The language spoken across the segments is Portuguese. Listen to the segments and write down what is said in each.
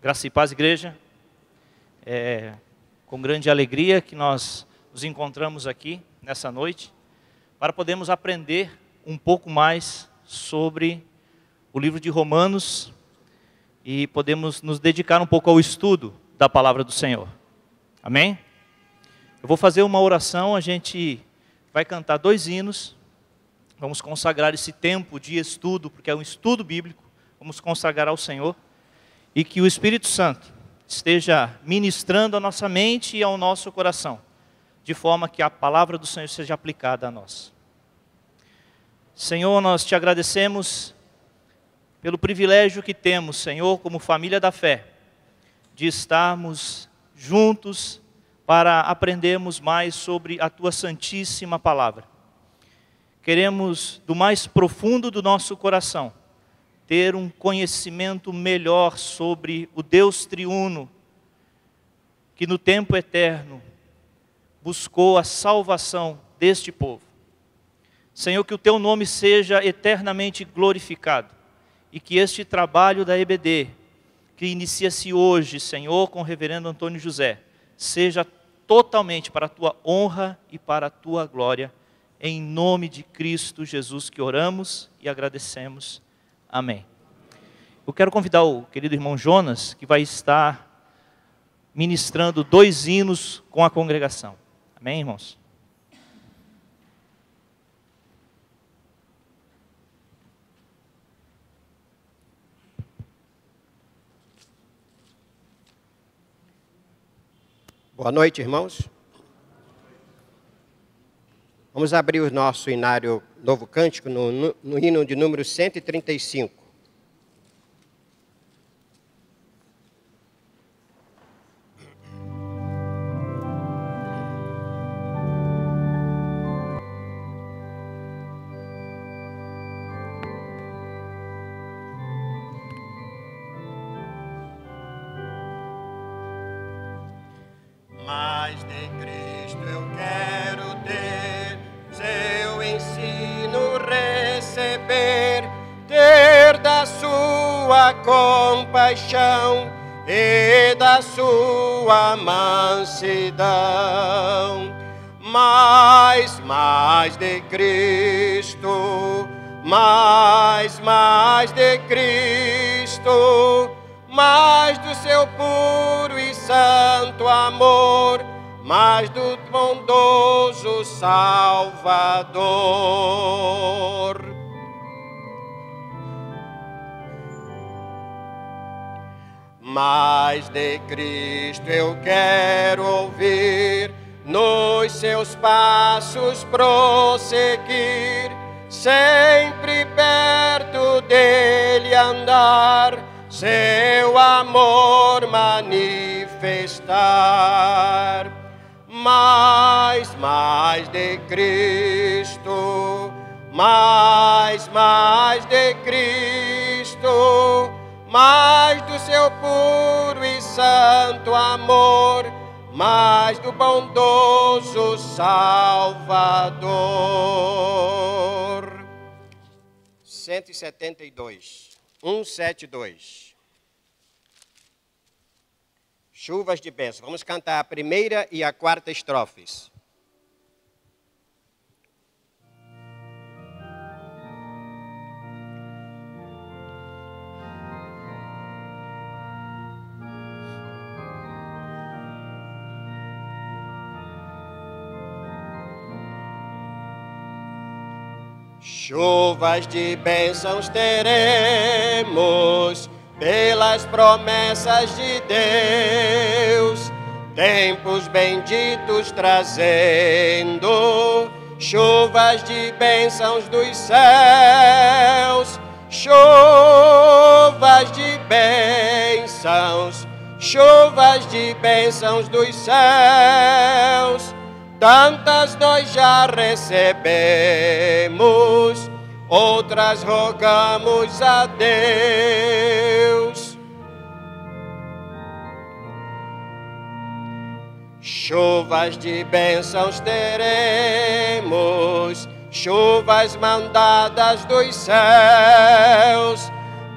Graça e paz, igreja. É com grande alegria que nós nos encontramos aqui nessa noite para podermos aprender um pouco mais sobre o livro de Romanos e podemos nos dedicar um pouco ao estudo da palavra do Senhor. Amém? Eu vou fazer uma oração, a gente vai cantar 2 hinos, vamos consagrar esse tempo de estudo, porque é um estudo bíblico, vamos consagrar ao Senhor. E que o Espírito Santo esteja ministrando a nossa mente e ao nosso coração, de forma que a palavra do Senhor seja aplicada a nós. Senhor, nós te agradecemos pelo privilégio que temos, Senhor, como família da fé, de estarmos juntos para aprendermos mais sobre a tua santíssima palavra. Queremos, do mais profundo do nosso coração, ter um conhecimento melhor sobre o Deus triuno, que no tempo eterno buscou a salvação deste povo. Senhor, que o teu nome seja eternamente glorificado e que este trabalho da EBD, que inicia-se hoje, Senhor, com o reverendo Antônio José, seja totalmente para a tua honra e para a tua glória, em nome de Cristo Jesus que oramos e agradecemos. Amém. Eu quero convidar o querido irmão Jonas, que vai estar ministrando 2 hinos com a congregação. Amém, irmãos? Boa noite, irmãos. Vamos abrir o nosso inário Novo Cântico no hino de número 135. Mais de Cristo eu quero ter, seu ensino receber, ter da sua compaixão e da sua mansidão. Mais de Cristo, mais de Cristo, mais do seu puro e santo amor, mais do bondoso Salvador. Mais de Cristo eu quero ouvir, nos seus passos prosseguir, sempre perto dele andar, seu amor manifestar. Mais de Cristo, mais de Cristo, mais do seu puro e santo amor, mais do bondoso Salvador. 172. 172. Chuvas de bênção. Vamos cantar a primeira e a quarta estrofes. Chuvas de bênçãos teremos pelas promessas de Deus, tempos benditos trazendo, chuvas de bênçãos dos céus, chuvas de bênçãos dos céus. Tantas nós já recebemos, outras rogamos a Deus. Chuvas de bênçãos teremos, chuvas mandadas dos céus,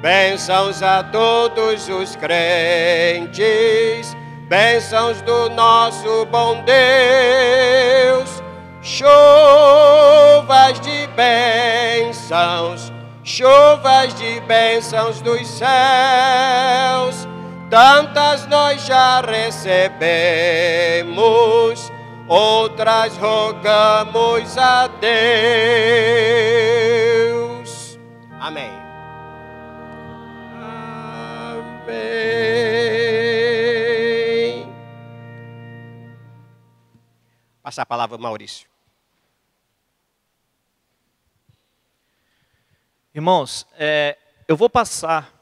Bênçãos a todos os crentes, bênçãos do nosso bom Deus. Chuvas de bênçãos dos céus, tantas nós já recebemos, outras rogamos a Deus. Amém. Amém. Passa a palavra ao Maurício. Irmãos, eu vou passar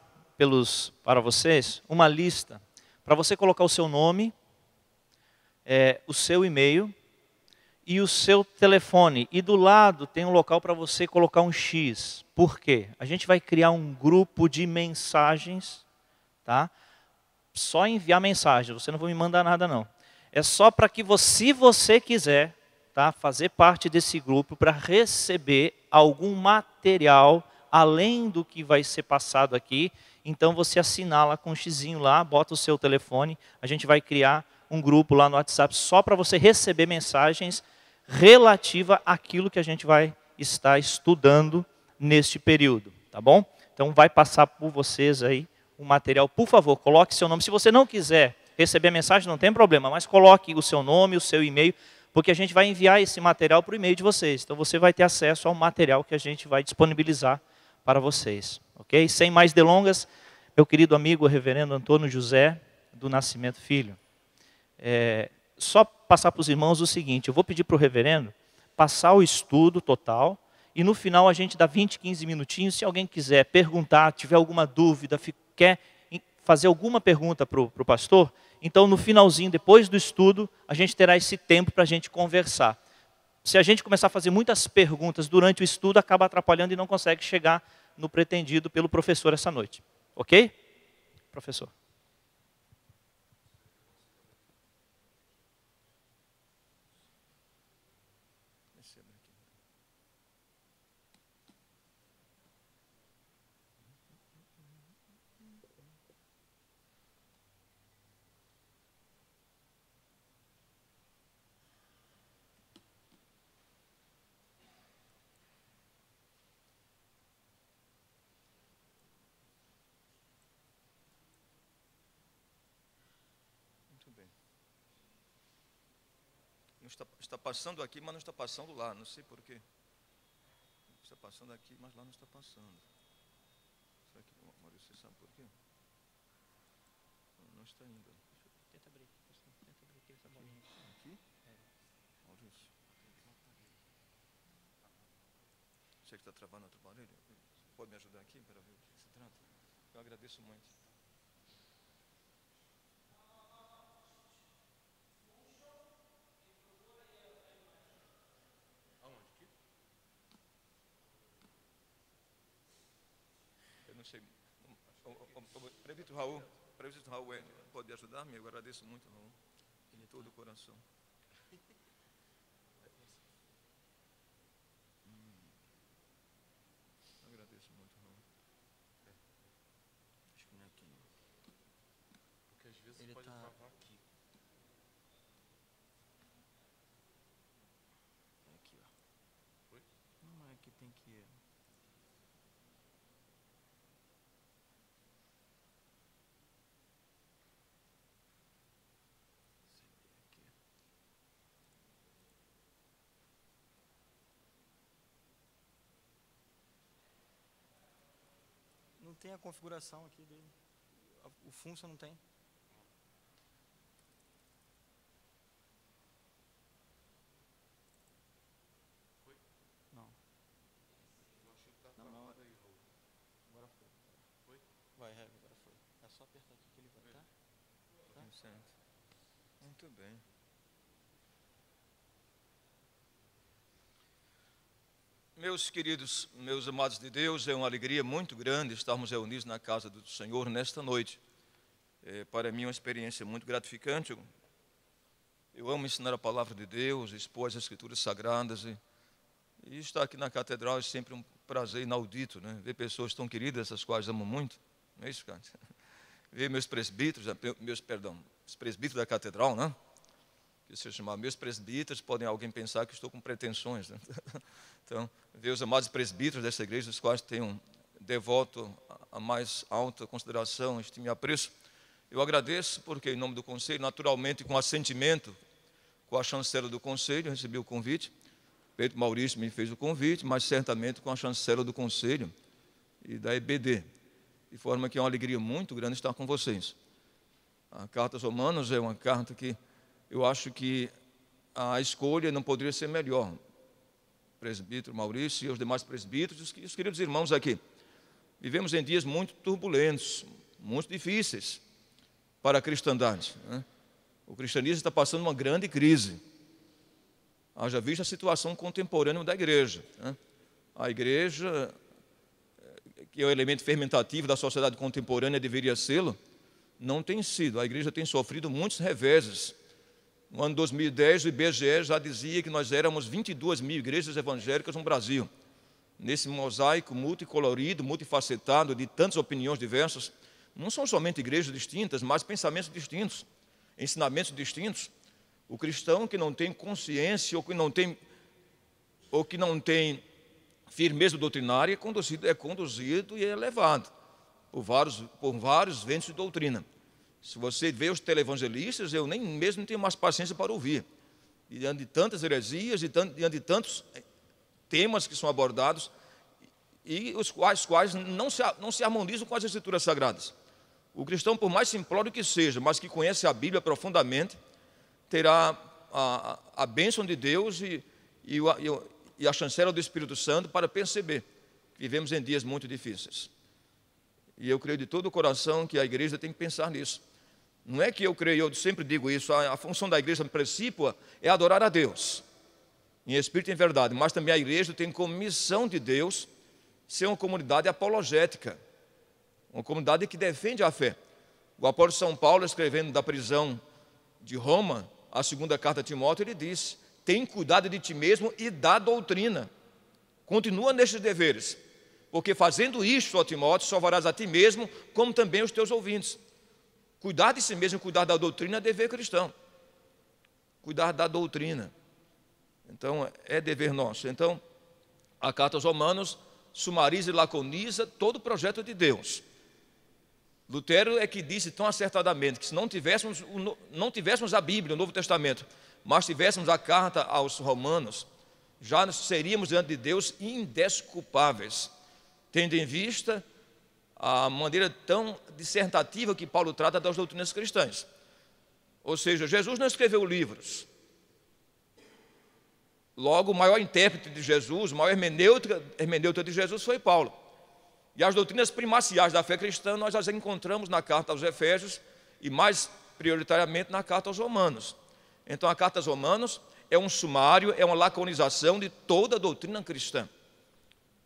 para vocês uma lista para você colocar o seu nome, o seu e-mail e o seu telefone. E do lado tem um local para você colocar um X. Por quê? A gente vai criar um grupo de mensagens, tá? Só enviar mensagem, você não vai me mandar nada não. É só para que se você quiser, tá, fazer parte desse grupo para receber algum material além do que vai ser passado aqui, então você assinala com um xizinho lá, bota o seu telefone, a gente vai criar um grupo lá no WhatsApp só para você receber mensagens relativa àquilo que a gente vai estar estudando neste período, tá bom? Então vai passar por vocês aí o material. Por favor, coloque seu nome. Se você não quiser receber a mensagem, não tem problema, mas coloque o seu nome, o seu e-mail, porque a gente vai enviar esse material para o e-mail de vocês. Então você vai ter acesso ao material que a gente vai disponibilizar para vocês, ok? Sem mais delongas, meu querido amigo reverendo Antônio José do Nascimento Filho. Só passar para os irmãos o seguinte, eu vou pedir para o reverendo passar o estudo total e no final a gente dá 20, 15 minutinhos, se alguém quiser perguntar, tiver alguma dúvida, quer fazer alguma pergunta para o pastor, então no finalzinho, depois do estudo, a gente terá esse tempo para a gente conversar. Se a gente começar a fazer muitas perguntas durante o estudo, acaba atrapalhando e não consegue chegar no pretendido pelo professor essa noite. Ok? Professor. Está passando aqui, mas não está passando lá, não sei porquê. Está passando aqui, mas lá não está passando. Será que, Maurício, você sabe por quê? Não está indo. Tenta abrir essa bolinha. Aqui? Maurício. Você que está travando outro aparelho? Pode me ajudar aqui para ver o que se trata? Eu agradeço muito. Não sei. Prefeito Raul, pode ajudar-me? Eu agradeço muito, Raul, de todo o coração. Agradeço muito, Raul. Acho que não é aqui, não. Porque às vezes ele pode travar aqui. É aqui, ó. Oi? Não, é aqui tem que... Não tem a configuração aqui dele. O função não tem. Não. Não. Agora foi. Vai, agora foi. É só apertar aqui que ele vai, tá? Certo. Muito bem. Meus queridos, meus amados de Deus, é uma alegria muito grande estarmos reunidos na casa do Senhor nesta noite. Para mim é uma experiência muito gratificante. Eu amo ensinar a palavra de Deus, expor as Escrituras Sagradas. E estar aqui na catedral é sempre um prazer inaudito, né? Ver pessoas tão queridas, essas quais amo muito. Não é isso, cara? Ver meus presbíteros, os presbíteros da catedral, né? Que se eu chamar meus presbíteros, podem alguém pensar que estou com pretensões, né? Então, ver os amados presbíteros dessa igreja, os quais tenho devoto a mais alta consideração, estima e apreço. Eu agradeço porque, em nome do conselho, naturalmente, com assentimento, com a chancela do conselho, recebi o convite. Pedro Maurício me fez o convite, mas certamente com a chancela do conselho e da EBD. De forma que é uma alegria muito grande estar com vocês. A Carta aos Romanos é uma carta que eu acho que a escolha não poderia ser melhor. Presbítero Maurício e os demais presbíteros e os queridos irmãos aqui. Vivemos em dias muito turbulentos, muito difíceis para a cristandade, né? O cristianismo está passando uma grande crise. Haja visto a situação contemporânea da igreja, né? A igreja, que é o elemento fermentativo da sociedade contemporânea, deveria sê-lo, não tem sido. A igreja tem sofrido muitos reveses. No ano 2010, o IBGE já dizia que nós éramos 22 mil igrejas evangélicas no Brasil. Nesse mosaico multicolorido, multifacetado, de tantas opiniões diversas, não são somente igrejas distintas, mas pensamentos distintos, ensinamentos distintos. O cristão que não tem consciência ou que não tem firmeza doutrinária é conduzido e é levado por vários ventos de doutrina. Se você vê os televangelistas, eu nem mesmo tenho mais paciência para ouvir. Diante de tantas heresias, diante de tantos temas que são abordados e os quais não se harmonizam com as Escrituras Sagradas. O cristão, por mais simplório que seja, mas que conhece a Bíblia profundamente, terá a bênção de Deus e a chancela do Espírito Santo para perceber que vivemos em dias muito difíceis. E eu creio de todo o coração que a igreja tem que pensar nisso. Não é que eu creio, eu sempre digo isso, a função da igreja, no princípio, é adorar a Deus, em espírito e em verdade, mas também a igreja tem como missão de Deus ser uma comunidade apologética, uma comunidade que defende a fé. O apóstolo São Paulo, escrevendo da prisão de Roma, a segunda carta a Timóteo, ele disse: tem cuidado de ti mesmo e da doutrina. Continua nestes deveres, porque fazendo isto, ó Timóteo, salvarás a ti mesmo, como também os teus ouvintes. Cuidar de si mesmo, cuidar da doutrina é dever cristão. Cuidar da doutrina. Então, é dever nosso. Então, a Carta aos Romanos sumariza e laconiza todo o projeto de Deus. Lutero é que disse tão acertadamente que se não tivéssemos a Bíblia, o Novo Testamento, mas tivéssemos a Carta aos Romanos, já seríamos diante de Deus indesculpáveis, tendo em vista a maneira tão dissertativa que Paulo trata das doutrinas cristãs. Ou seja, Jesus não escreveu livros. Logo, o maior intérprete de Jesus, o maior hermenêuta de Jesus foi Paulo. E as doutrinas primaciais da fé cristã nós as encontramos na carta aos Efésios e mais prioritariamente na carta aos Romanos. Então a carta aos Romanos é um sumário, é uma laconização de toda a doutrina cristã.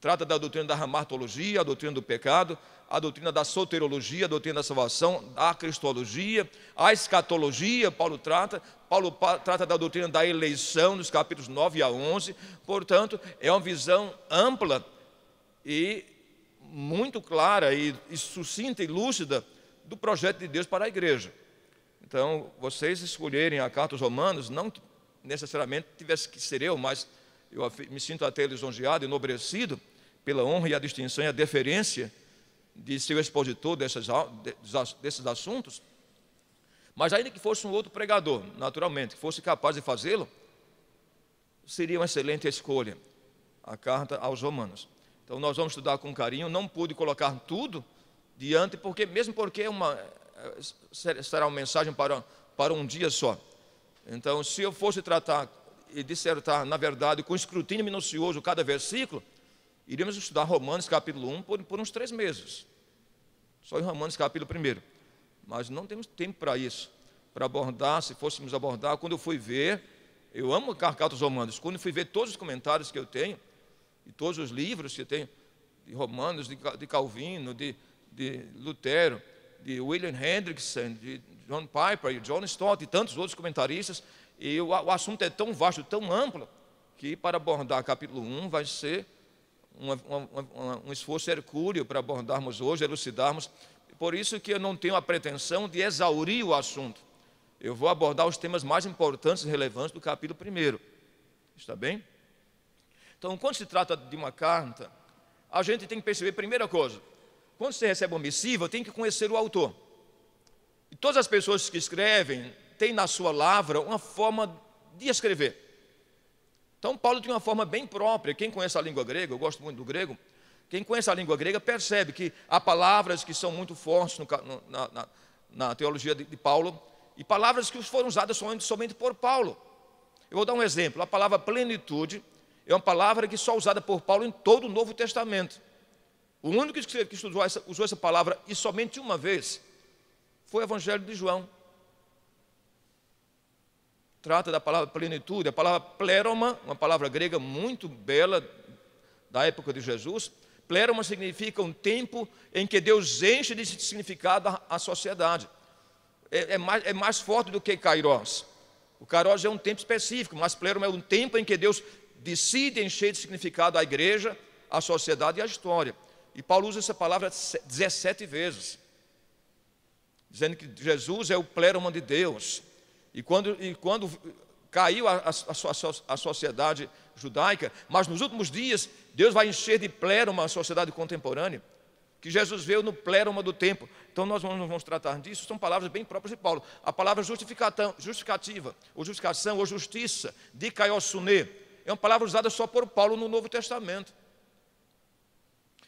Trata da doutrina da hamartologia, a doutrina do pecado, a doutrina da soterologia, a doutrina da salvação, a cristologia, a escatologia, Paulo trata da doutrina da eleição, nos capítulos 9 a 11. Portanto, é uma visão ampla e muito clara e sucinta e lúcida do projeto de Deus para a igreja. Então, vocês escolherem a carta aos Romanos, não que necessariamente tivesse que ser eu, mas eu me sinto até lisonjeado, enobrecido pela honra e a distinção e a deferência de ser o expositor desses assuntos. Mas ainda que fosse um outro pregador, naturalmente, que fosse capaz de fazê-lo, seria uma excelente escolha, a carta aos Romanos. Então nós vamos estudar com carinho. Não pude colocar tudo diante, porque será uma mensagem para um dia só. Então, se eu fosse tratar e dissertar, na verdade, com escrutínio minucioso cada versículo, iríamos estudar Romanos capítulo 1 por uns 3 meses. Só em Romanos capítulo 1. Mas não temos tempo para isso, para abordar. Se fôssemos abordar, quando eu fui ver, eu amo a carta aos Romanos, quando eu fui ver todos os comentários que eu tenho, e todos os livros que eu tenho, de Romanos, de Calvino, de Lutero, de William Hendrickson, de John Piper, de John Stott e tantos outros comentaristas, e o assunto é tão vasto, tão amplo, que para abordar capítulo 1 vai ser um esforço hercúleo para abordarmos hoje, elucidarmos. Por isso que eu não tenho a pretensão de exaurir o assunto. Eu vou abordar os temas mais importantes e relevantes do capítulo 1. Está bem? Então, quando se trata de uma carta, a gente tem que perceber, primeira coisa, quando você recebe uma missiva, tem que conhecer o autor. E todas as pessoas que escrevem têm na sua lavra uma forma de escrever. Então, Paulo tem uma forma bem própria. Quem conhece a língua grega, eu gosto muito do grego, quem conhece a língua grega percebe que há palavras que são muito fortes na teologia de Paulo e palavras que foram usadas somente por Paulo. Eu vou dar um exemplo. A palavra plenitude é uma palavra que só é usada por Paulo em todo o Novo Testamento. O único que usou essa palavra e somente uma vez foi o Evangelho de João. Trata da palavra plenitude, a palavra pleroma, uma palavra grega muito bela da época de Jesus. Pleroma significa um tempo em que Deus enche de significado a sociedade. É mais forte do que kairos. O kairos é um tempo específico, mas pleroma é um tempo em que Deus decide encher de significado a igreja, a sociedade e a história. E Paulo usa essa palavra 17 vezes, dizendo que Jesus é o pleroma de Deus. E quando caiu a sociedade judaica, mas nos últimos dias, Deus vai encher de pleroma a sociedade contemporânea, que Jesus veio no pleroma do tempo. Então nós vamos tratar disso, são palavras bem próprias de Paulo. A palavra justificativa, ou justificação, ou justiça, dikaiosune, é uma palavra usada só por Paulo no Novo Testamento.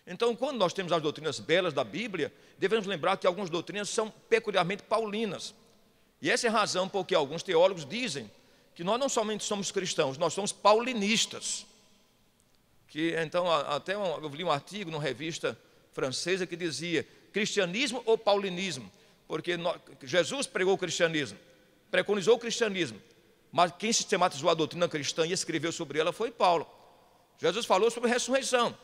Então, quando nós temos as doutrinas belas da Bíblia, devemos lembrar que algumas doutrinas são peculiarmente paulinas. E essa é a razão por que alguns teólogos dizem que nós não somente somos cristãos, nós somos paulinistas. Então, até eu li um artigo numa revista francesa que dizia cristianismo ou paulinismo, porque Jesus pregou o cristianismo, preconizou o cristianismo, mas quem sistematizou a doutrina cristã e escreveu sobre ela foi Paulo. Jesus falou sobre ressurreição,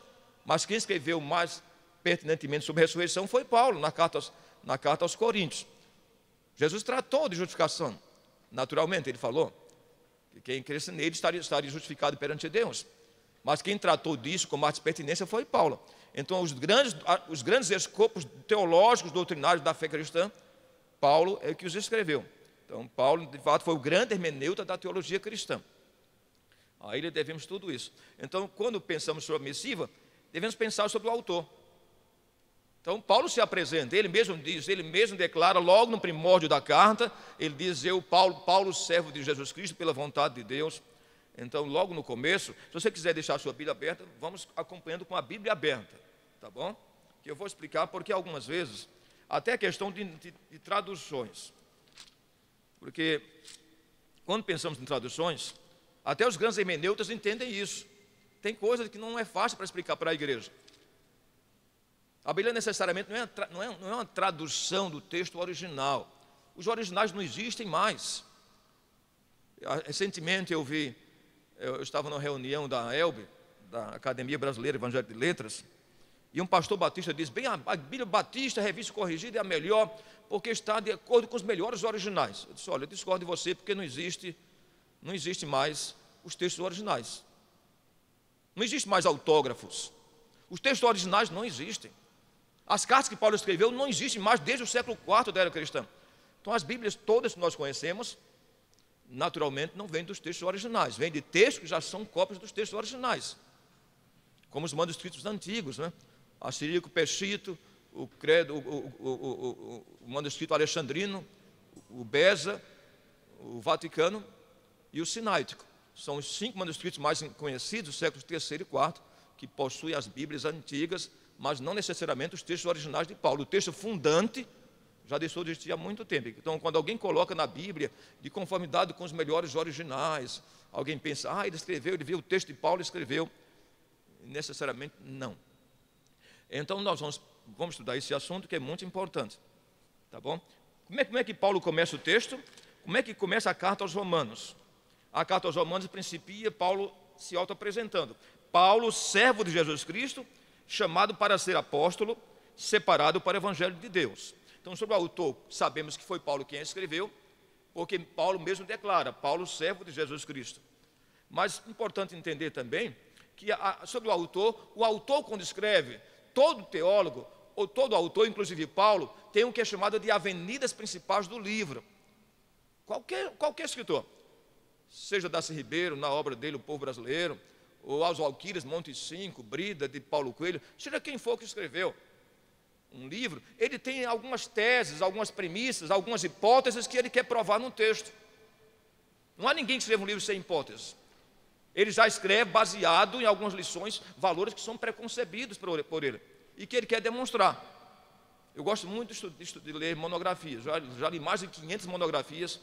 mas quem escreveu mais pertinentemente sobre ressurreição foi Paulo, na carta aos Coríntios. Jesus tratou de justificação, naturalmente, ele falou que quem cresce nele estaria justificado perante Deus. Mas quem tratou disso com mais pertinência foi Paulo. Então, os grandes escopos teológicos, doutrinários da fé cristã, Paulo é que os escreveu. Então, Paulo, de fato, foi o grande hermeneuta da teologia cristã. A ele devemos tudo isso. Então, quando pensamos sobre a missiva, devemos pensar sobre o autor. Então, Paulo se apresenta, ele mesmo diz, ele mesmo declara, logo no primórdio da carta, ele diz, eu, Paulo, servo de Jesus Cristo, pela vontade de Deus. Então, logo no começo, se você quiser deixar a sua Bíblia aberta, vamos acompanhando com a Bíblia aberta, tá bom? Que eu vou explicar porque algumas vezes, até a questão de traduções. Porque, quando pensamos em traduções, até os grandes hermeneutas entendem isso. Tem coisas que não é fácil para explicar para a igreja. A Bíblia necessariamente não é uma tradução do texto original. Os originais não existem mais. Recentemente eu estava numa reunião da ELB, da Academia Brasileira Evangélica de Letras, e um pastor batista disse, bem, a Bíblia Batista, revista corrigida, é a melhor, porque está de acordo com os melhores originais. Eu disse, olha, eu discordo de você, porque não existe mais os textos originais. Não existe mais autógrafos. Os textos originais não existem. As cartas que Paulo escreveu não existem mais desde o século IV da era cristã. Então, as Bíblias todas que nós conhecemos, naturalmente, não vêm dos textos originais. Vêm de textos que já são cópias dos textos originais. Como os manuscritos antigos, né? A Ciríaco Pescito, o Credo, o manuscrito alexandrino, o Beza, o Vaticano e o Sinaítico. São os 5 manuscritos mais conhecidos dos séculos III e IV, que possuem as Bíblias antigas, mas não necessariamente os textos originais de Paulo. O texto fundante já deixou de existir há muito tempo. Então, quando alguém coloca na Bíblia de conformidade com os melhores originais, alguém pensa, ele viu o texto de Paulo, escreveu. Necessariamente não. Então, nós vamos estudar esse assunto que é muito importante. Tá bom? Como é que Paulo começa o texto? Como é que começa a carta aos Romanos? A carta aos Romanos principia Paulo se auto-apresentando. Paulo, servo de Jesus Cristo, chamado para ser apóstolo, separado para o Evangelho de Deus. Então, sobre o autor, sabemos que foi Paulo quem escreveu, porque Paulo mesmo declara, Paulo, servo de Jesus Cristo. Mas é importante entender também que sobre o autor quando escreve, todo teólogo, ou todo autor, inclusive Paulo, tem o que é chamado de avenidas principais do livro. Qualquer escritor, seja Darcy Ribeiro, na obra dele, O Povo Brasileiro, ou Aos Alquires, Monte 5, Brida, de Paulo Coelho, seja quem for que escreveu um livro, ele tem algumas teses, algumas premissas, algumas hipóteses que ele quer provar num texto. Não há ninguém que escreva um livro sem hipóteses. Ele já escreve baseado em algumas lições, valores que são preconcebidos por ele e que ele quer demonstrar. Eu gosto muito de ler monografias, já li mais de 500 monografias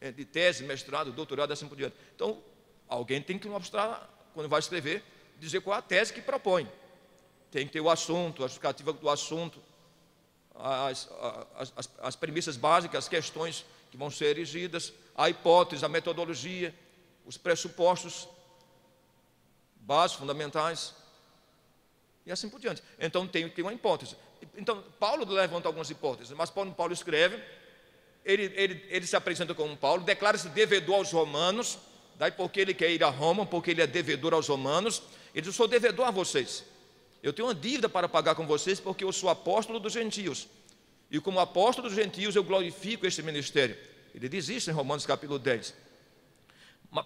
de tese, mestrado, doutorado, assim por diante. Então, alguém tem que mostrar, quando vai escrever, dizer qual é a tese que propõe. Tem que ter o assunto, a justificativa do assunto, as premissas básicas, as questões que vão ser erigidas, a hipótese, a metodologia, os pressupostos básicos, fundamentais, e assim por diante. Então, tem que ter uma hipótese. Então, Paulo levanta algumas hipóteses, mas Paulo escreve, ele se apresenta como Paulo, declara-se devedor aos romanos, daí porque ele quer ir a Roma, porque ele é devedor aos romanos. Ele diz: eu sou devedor a vocês, eu tenho uma dívida para pagar com vocês, porque eu sou apóstolo dos gentios, e como apóstolo dos gentios eu glorifico este ministério. Ele diz isso em Romanos capítulo 10.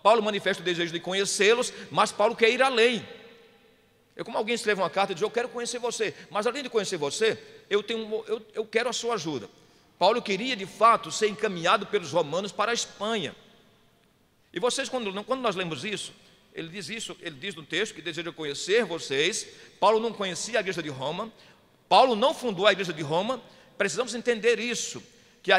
Paulo manifesta o desejo de conhecê-los, mas Paulo quer ir além. É como alguém escreve uma carta e diz: eu quero conhecer você, mas além de conhecer você, eu quero a sua ajuda. Paulo queria de fato ser encaminhado pelos romanos para a Espanha. E vocês, quando nós lemos isso, ele diz no texto que deseja conhecer vocês. Paulo não conhecia a igreja de Roma, Paulo não fundou a igreja de Roma. Precisamos entender isso, que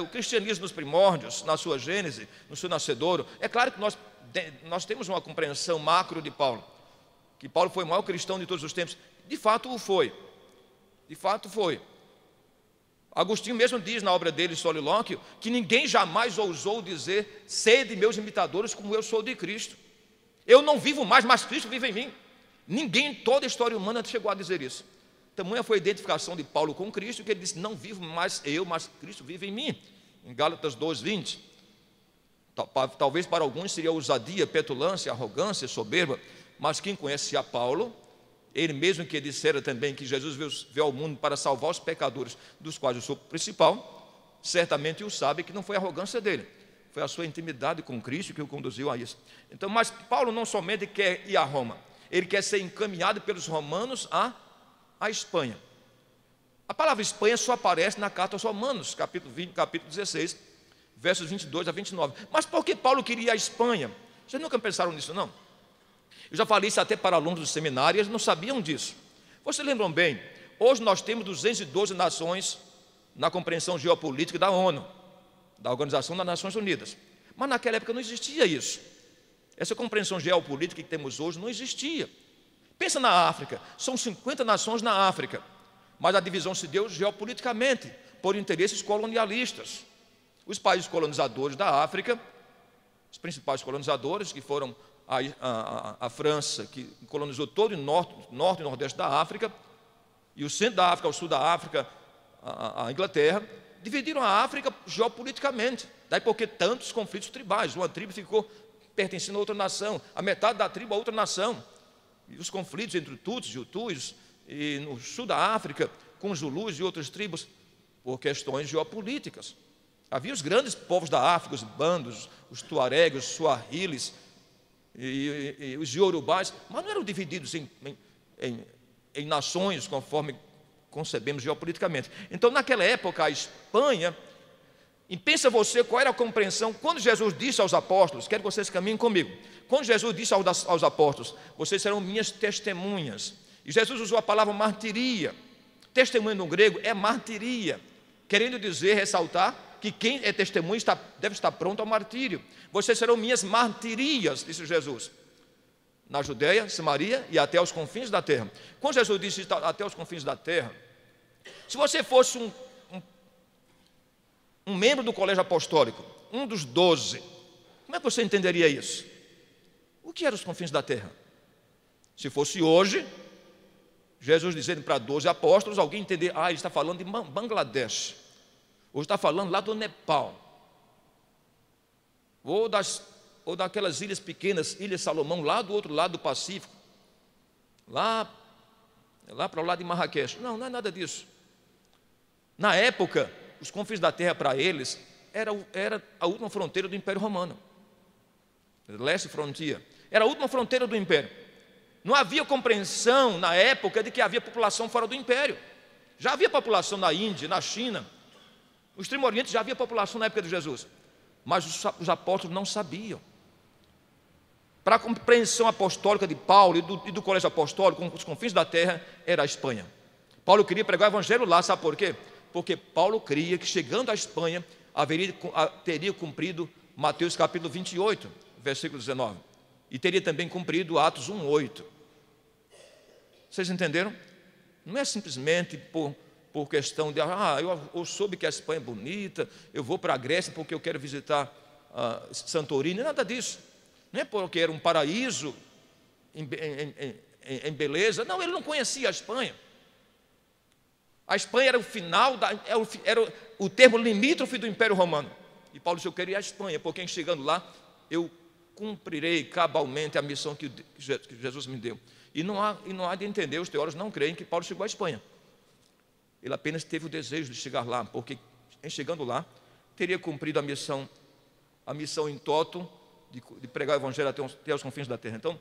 o cristianismo nos primórdios, na sua gênese, no seu nascedouro, é claro que nós temos uma compreensão macro de Paulo, que Paulo foi o maior cristão de todos os tempos. De fato o foi, de fato foi. Agostinho mesmo diz na obra dele, Solilóquio, que ninguém jamais ousou dizer: sede meus imitadores como eu sou de Cristo. Eu não vivo mais, mas Cristo vive em mim. Ninguém em toda a história humana chegou a dizer isso. Tamanha foi a identificação de Paulo com Cristo, que ele disse: não vivo mais eu, mas Cristo vive em mim. Em Gálatas 2:20. Talvez para alguns seria ousadia, petulância, arrogância, soberba, mas quem conhece a Paulo, ele mesmo que dissera também que Jesus veio ao mundo para salvar os pecadores, dos quais eu sou o principal, certamente o sabe que não foi a arrogância dele, foi a sua intimidade com Cristo que o conduziu a isso. Então, mas Paulo não somente quer ir a Roma, ele quer ser encaminhado pelos romanos à Espanha. A palavra Espanha só aparece na carta aos Romanos, capítulo 20, capítulo 16, versos 22 a 29. Mas por que Paulo queria ir à Espanha? Vocês nunca pensaram nisso, não? Eu já falei isso até para alunos do seminário, eles não sabiam disso. Vocês lembram bem, hoje nós temos 212 nações na compreensão geopolítica da ONU, da Organização das Nações Unidas. Mas naquela época não existia isso. Essa compreensão geopolítica que temos hoje não existia. Pensa na África, são 50 nações na África, mas a divisão se deu geopoliticamente, por interesses colonialistas. Os países colonizadores da África, os principais colonizadores, que foram a França, que colonizou todo o norte e nordeste da África, e o centro da África, o sul da África, a Inglaterra, dividiram a África geopoliticamente. Daí porque tantos conflitos tribais, uma tribo ficou pertencendo a outra nação, a metade da tribo a outra nação, e os conflitos entre Tutsis e Hutus, e no sul da África, com os Zulus e outras tribos, por questões geopolíticas. Havia os grandes povos da África, os bandos, os tuaregs, os suahilis, e os iorubás, mas não eram divididos em nações conforme concebemos geopoliticamente. Então, naquela época, a Espanha, e pensa você qual era a compreensão, quando Jesus disse aos apóstolos, quero que vocês caminhem comigo, quando Jesus disse aos apóstolos: vocês serão minhas testemunhas, e Jesus usou a palavra martiria. Testemunha no grego é martiria, querendo dizer, ressaltar, que quem é testemunha deve estar pronto ao martírio. Vocês serão minhas martirias, disse Jesus, na Judeia, Samaria e até os confins da terra. Quando Jesus disse até os confins da terra, se você fosse um membro do colégio apostólico, um dos 12, como é que você entenderia isso? O que eram os confins da terra? Se fosse hoje, Jesus dizendo para 12 apóstolos, alguém entender: ele está falando de Bangladesh, ou está falando lá do Nepal, ou das ou daquelas ilhas pequenas, Ilha Salomão, lá do outro lado do Pacífico, lá para o lado de Marrakech. Não, não é nada disso. Na época, os confins da terra para eles era a última fronteira do Império Romano. Leste frontier. Era a última fronteira do Império. Não havia compreensão na época de que havia população fora do Império. Já havia população na Índia, na China. No Extremo Oriente já havia população na época de Jesus. Mas os apóstolos não sabiam. Para a compreensão apostólica de Paulo e do colégio apostólico, com os confins da terra, era a Espanha. Paulo queria pregar o evangelho lá, sabe por quê? Porque Paulo cria que chegando à Espanha, teria cumprido Mateus capítulo 28, versículo 19. E teria também cumprido Atos 1:8. Vocês entenderam? Não é simplesmente por questão de, eu soube que a Espanha é bonita, eu vou para a Grécia porque eu quero visitar Santorini, nada disso. Não é porque era um paraíso em beleza. Não, ele não conhecia a Espanha. A Espanha era o final, era o termo limítrofe do Império Romano. E Paulo disse, eu quero ir à Espanha, porque chegando lá, eu cumprirei cabalmente a missão que Jesus me deu. E não há de entender, os teólogos não creem que Paulo chegou à Espanha. Ele apenas teve o desejo de chegar lá, porque em chegando lá, teria cumprido a missão em toto, de pregar o evangelho até os confins da terra. Então,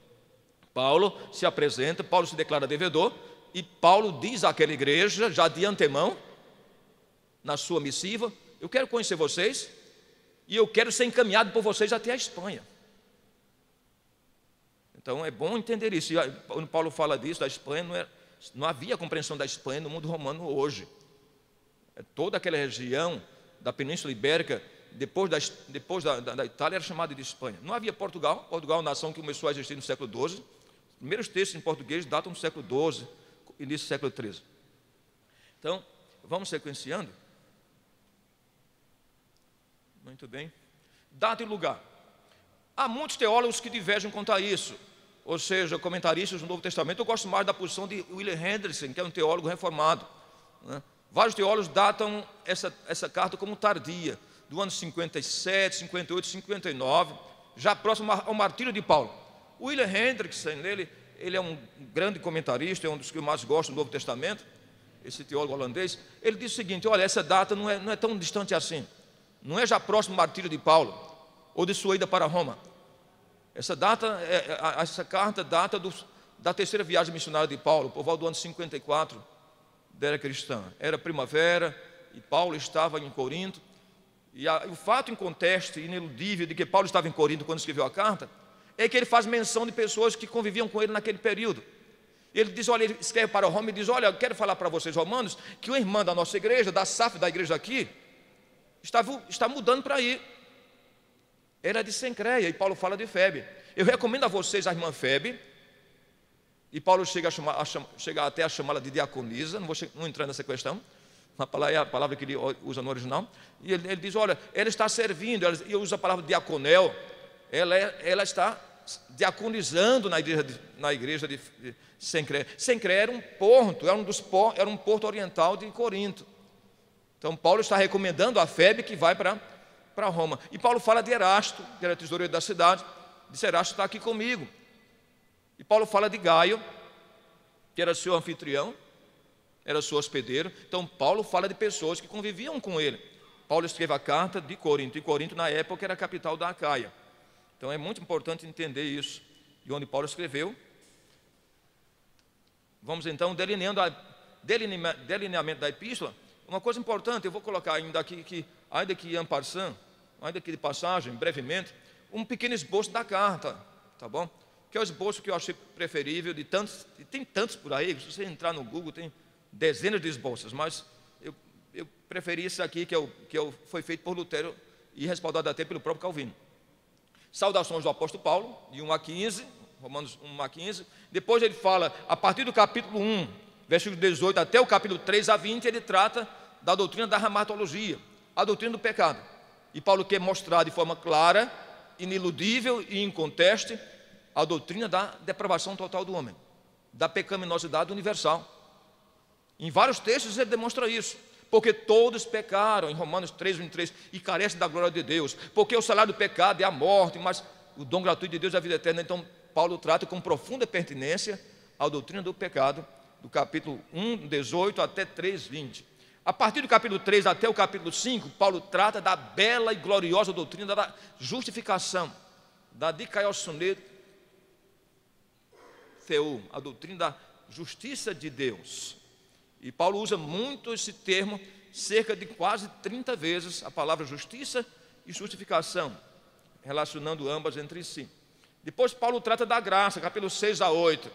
Paulo se apresenta, Paulo se declara devedor, e Paulo diz àquela igreja, já de antemão, na sua missiva, eu quero conhecer vocês, e eu quero ser encaminhado por vocês até a Espanha. Então, é bom entender isso. E quando Paulo fala disso, da Espanha, não havia compreensão da Espanha no mundo romano hoje. Toda aquela região da Península Ibérica, depois da Itália, era chamada de Espanha. Não havia Portugal. Portugal é uma nação que começou a existir no século XII. Os primeiros textos em português datam do século XII, início do século XIII. Então, vamos sequenciando. Muito bem. Data e lugar. Há muitos teólogos que divergem quanto a isso. Ou seja, comentaristas do Novo Testamento. Eu gosto mais da posição de William Hendrickson, que é um teólogo reformado, né? Vários teólogos datam essa carta como tardia, do ano 57, 58, 59, já próximo ao martírio de Paulo. O William Hendrickson, ele é um grande comentarista, é um dos que eu mais gosto do Novo Testamento, esse teólogo holandês. Ele diz o seguinte, olha, essa data não é tão distante assim. Não é já próximo ao martírio de Paulo, ou de sua ida para Roma. Essa carta data da terceira viagem missionária de Paulo, por volta do ano 54 da era cristã. Era primavera e Paulo estava em Corinto. E o fato em contexto ineludível de que Paulo estava em Corinto quando escreveu a carta é que ele faz menção de pessoas que conviviam com ele naquele período. Ele diz, olha, ele escreve para Roma e diz, olha, eu quero falar para vocês, romanos, que uma irmã da nossa igreja, da SAF da igreja aqui, está mudando para aí. Era de Sencreia, e Paulo fala de Febe. Eu recomendo a vocês a irmã Febe, e Paulo chega até a chamá-la de diaconisa, não entrar nessa questão, é a palavra que ele usa no original, e ele diz, olha, ela está servindo, e usa a palavra diaconel, ela está diaconizando na igreja de Sencreia. Sencreia era um porto, era um porto oriental de Corinto. Então Paulo está recomendando a Febe que vai para Roma. E Paulo fala de Erasto, que era tesoureiro da cidade, disse, Erasto está aqui comigo. E Paulo fala de Gaio, que era seu anfitrião, era seu hospedeiro. Então Paulo fala de pessoas que conviviam com ele. Paulo escreve a carta de Corinto, e Corinto na época era a capital da Acaia. Então é muito importante entender isso, de onde Paulo escreveu. Vamos então delineamento da epístola. Uma coisa importante, eu vou colocar ainda que en passant, ainda que de passagem, brevemente, um pequeno esboço da carta, tá bom? Que é o esboço que eu achei preferível de tantos, e tem tantos por aí, se você entrar no Google tem dezenas de esboços, mas eu preferi esse aqui, foi feito por Lutero e respaldado até pelo próprio Calvino. Saudações do apóstolo Paulo, de 1 a 15, Romanos 1 a 15. Depois ele fala, a partir do capítulo 1, versículo 18 até o capítulo 3 a 20, ele trata da doutrina da ramatologia, a doutrina do pecado. E Paulo quer mostrar de forma clara, iniludível e inconteste a doutrina da depravação total do homem, da pecaminosidade universal. Em vários textos ele demonstra isso. Porque todos pecaram, em Romanos 3, 23, e carecem da glória de Deus. Porque o salário do pecado é a morte, mas o dom gratuito de Deus é a vida eterna. Então, Paulo trata com profunda pertinência a doutrina do pecado, do capítulo 1, 18 até 3, 20. A partir do capítulo 3 até o capítulo 5, Paulo trata da bela e gloriosa doutrina da justificação, da dikaiosune theou, a doutrina da justiça de Deus. E Paulo usa muito esse termo, cerca de quase 30 vezes, a palavra justiça e justificação, relacionando ambas entre si. Depois Paulo trata da graça, capítulo 6 a 8.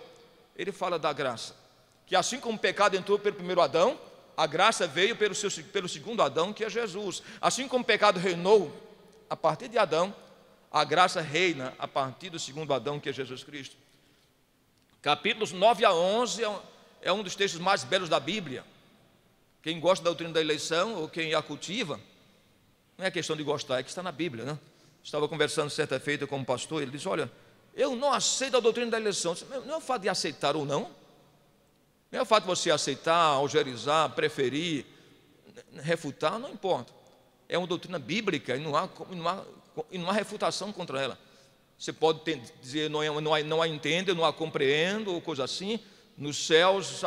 Ele fala da graça, que assim como o pecado entrou pelo primeiro Adão, a graça veio pelo segundo Adão, que é Jesus. Assim como o pecado reinou a partir de Adão, a graça reina a partir do segundo Adão, que é Jesus Cristo. Capítulos 9 a 11 é um dos textos mais belos da Bíblia. Quem gosta da doutrina da eleição, ou quem a cultiva, não é questão de gostar, é que está na Bíblia, né? Estava conversando certa feita com um pastor, ele disse: olha, eu não aceito a doutrina da eleição. Não é o fato de aceitar ou não, não é o fato de você aceitar, algerizar, preferir, refutar, não importa. É uma doutrina bíblica e não há refutação contra ela. Você pode dizer, não a entendo, não a compreendo, ou coisa assim. Nos céus,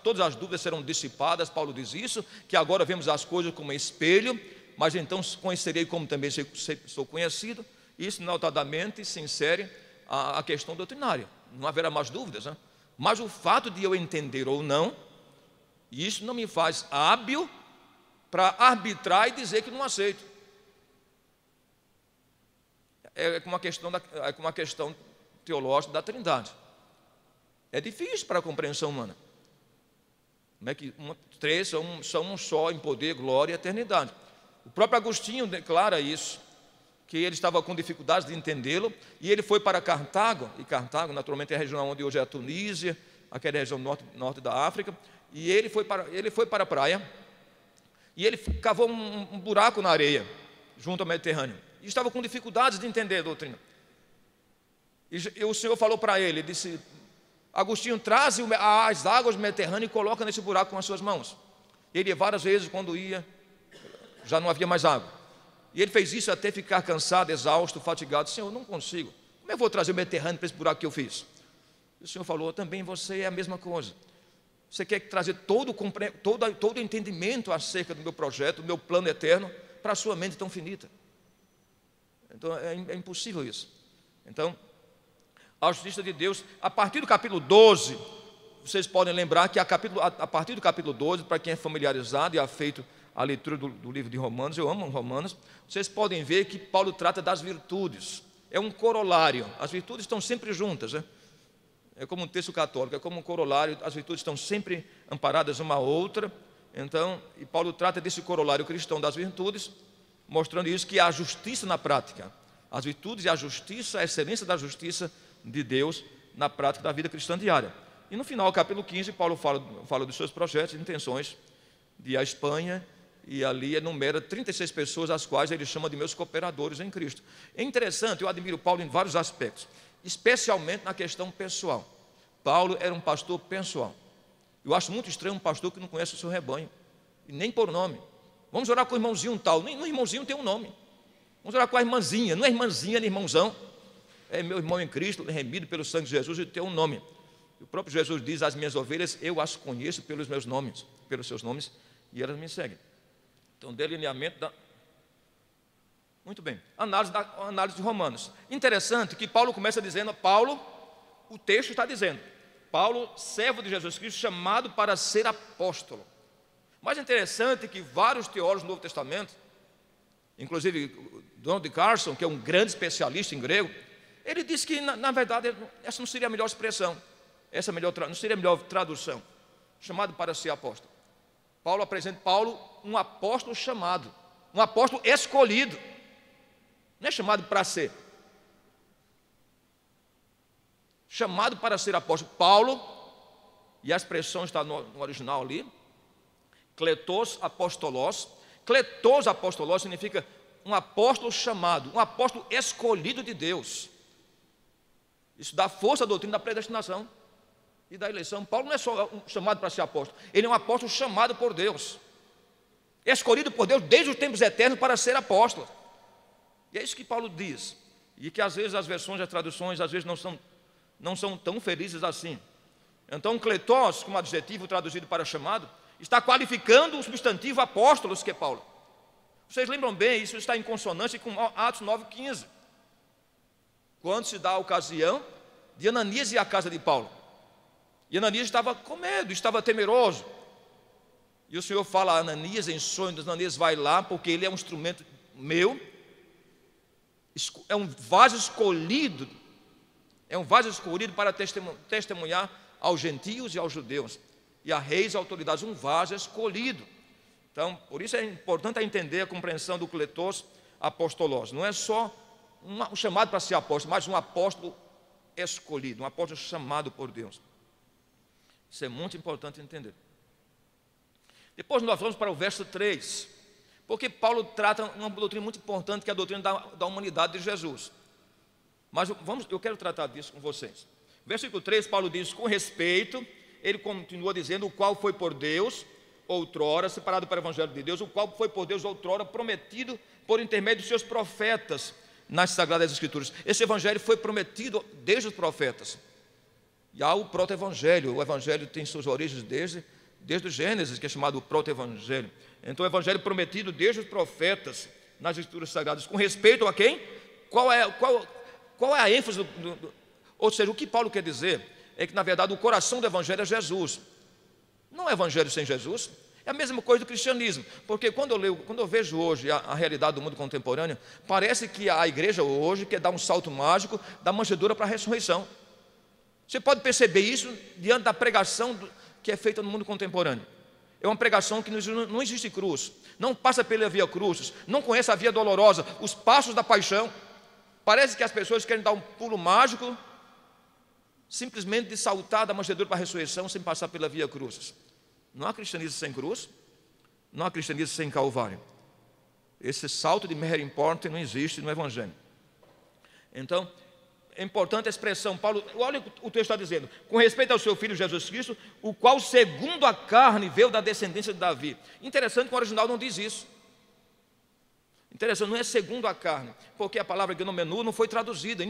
todas as dúvidas serão dissipadas, Paulo diz isso, que agora vemos as coisas como espelho, mas então conhecerei como também sou conhecido. Isso notadamente se insere a questão doutrinária. Não haverá mais dúvidas, né? Mas o fato de eu entender ou não, isso não me faz hábil para arbitrar e dizer que não aceito. É como uma questão teológica da Trindade. É difícil para a compreensão humana. Como é que três são um só em poder, glória e eternidade? O próprio Agostinho declara isso, que ele estava com dificuldades de entendê-lo, e ele foi para Cartago, e Cartago naturalmente é a região onde hoje é a Tunísia, aquela região norte da África, e ele foi para a praia, e ele cavou um buraco na areia, junto ao Mediterrâneo, e estava com dificuldades de entender a doutrina. E o Senhor falou para ele, disse: Agostinho, traz as águas do Mediterrâneo e coloca nesse buraco com as suas mãos. Ele várias vezes, quando ia, já não havia mais água. E ele fez isso até ficar cansado, exausto, fatigado. Senhor, eu não consigo. Como é que eu vou trazer o Mediterrâneo para esse buraco que eu fiz? E o Senhor falou: também você é a mesma coisa. Você quer trazer todo o entendimento acerca do meu projeto, do meu plano eterno, para a sua mente tão finita. Então é impossível isso. Então, a justiça de Deus, a partir do capítulo 12, vocês podem lembrar que a partir do capítulo 12, para quem é familiarizado e afeito à leitura do livro de Romanos, eu amo Romanos, vocês podem ver que Paulo trata das virtudes. É um corolário, as virtudes estão sempre juntas, né? É como um texto católico, é como um corolário, as virtudes estão sempre amparadas uma à outra. Então, e Paulo trata desse corolário cristão das virtudes, mostrando isso, que há justiça na prática. As virtudes e a justiça, a excelência da justiça de Deus na prática da vida cristã diária. E no final, capítulo 15, Paulo fala dos seus projetos e intenções de ir à Espanha, e ali enumera 36 pessoas, as quais ele chama de meus cooperadores em Cristo. É interessante, eu admiro Paulo em vários aspectos, especialmente na questão pessoal. Paulo era um pastor pessoal. Eu acho muito estranho um pastor que não conhece o seu rebanho, e nem por nome. Vamos orar com o irmãozinho tal, nem no irmãozinho tem um nome. Vamos orar com a irmãzinha, não é irmãzinha nem irmãozão. É meu irmão em Cristo, remido pelo sangue de Jesus, e tem um nome. O próprio Jesus diz: as minhas ovelhas, eu as conheço pelos meus nomes, pelos seus nomes, e elas me seguem. Então, delineamento da... Muito bem, análise de Romanos. Interessante que Paulo começa dizendo, o texto está dizendo, Paulo, servo de Jesus Cristo, chamado para ser apóstolo. Mas é interessante que vários teólogos do Novo Testamento, inclusive Donald Carson, que é um grande especialista em grego, ele disse que, na verdade, essa não seria a melhor expressão, não seria a melhor tradução, chamado para ser apóstolo. Paulo apresenta um apóstolo chamado, um apóstolo escolhido, não é chamado para ser, chamado para ser apóstolo. Paulo, e a expressão está no original ali, kletos apostolos. Kletos apostolos significa um apóstolo chamado, um apóstolo escolhido de Deus. Isso dá força à doutrina da predestinação e da eleição. Paulo não é só chamado para ser apóstolo, ele é um apóstolo chamado por Deus, escolhido por Deus desde os tempos eternos para ser apóstolo. E é isso que Paulo diz. e que às vezes as versões, as traduções, às vezes não são tão felizes assim. Então, kletos, como adjetivo traduzido para chamado, está qualificando o substantivo apóstolos, que é Paulo. Vocês lembram bem, isso está em consonância com Atos 9,15, quando se dá a ocasião de Ananias ir à casa de Paulo. E Ananias estava com medo, estava temeroso. E o Senhor fala a Ananias em sonho, Ananias vai lá, porque ele é um instrumento meu, é um vaso escolhido, para testemunhar aos gentios e aos judeus, e a reis e autoridades, um vaso escolhido. Então, por isso é importante entender a compreensão do kletos apostolos. Não é só um chamado para ser apóstolo, mas um apóstolo escolhido, um apóstolo chamado por Deus. Isso é muito importante entender. Depois nós vamos para o verso 3, porque Paulo trata uma doutrina muito importante, que é a doutrina da humanidade de Jesus. Mas eu quero tratar disso com vocês. Versículo 3, Paulo diz, com respeito, ele continua dizendo, o qual foi por Deus, outrora, separado para o Evangelho de Deus, o qual foi por Deus, outrora, prometido por intermédio dos seus profetas nas Sagradas Escrituras. Esse Evangelho foi prometido desde os profetas. E há o proto-evangelho, o Evangelho tem suas origens desde o Gênesis, que é chamado proto-evangelho. Então, o Evangelho prometido desde os profetas nas Escrituras Sagradas. Com respeito a quem? Qual é a ênfase ou seja, o que Paulo quer dizer é que, na verdade, o coração do Evangelho é Jesus. Não é Evangelho sem Jesus. É a mesma coisa do cristianismo. Porque quando eu vejo hoje a realidade do mundo contemporâneo, parece que a igreja hoje quer dar um salto mágico da manjedoura para a ressurreição. Você pode perceber isso diante da pregação que é feita no mundo contemporâneo. É uma pregação que não existe cruz, não passa pela via cruz, não conhece a via dolorosa, os passos da paixão. Parece que as pessoas querem dar um pulo mágico, simplesmente de saltar da manjedoura para a ressurreição sem passar pela via cruz. Não há cristianismo sem cruz, não há cristianismo sem Calvário. Esse salto de Mary Importe não existe no Evangelho. Então, é importante a expressão, Paulo, olha o que o texto está dizendo, com respeito ao seu filho Jesus Cristo, o qual segundo a carne veio da descendência de Davi. Interessante que o original não diz isso. Interessante, não é segundo a carne, porque a palavra gnomenu não foi traduzida,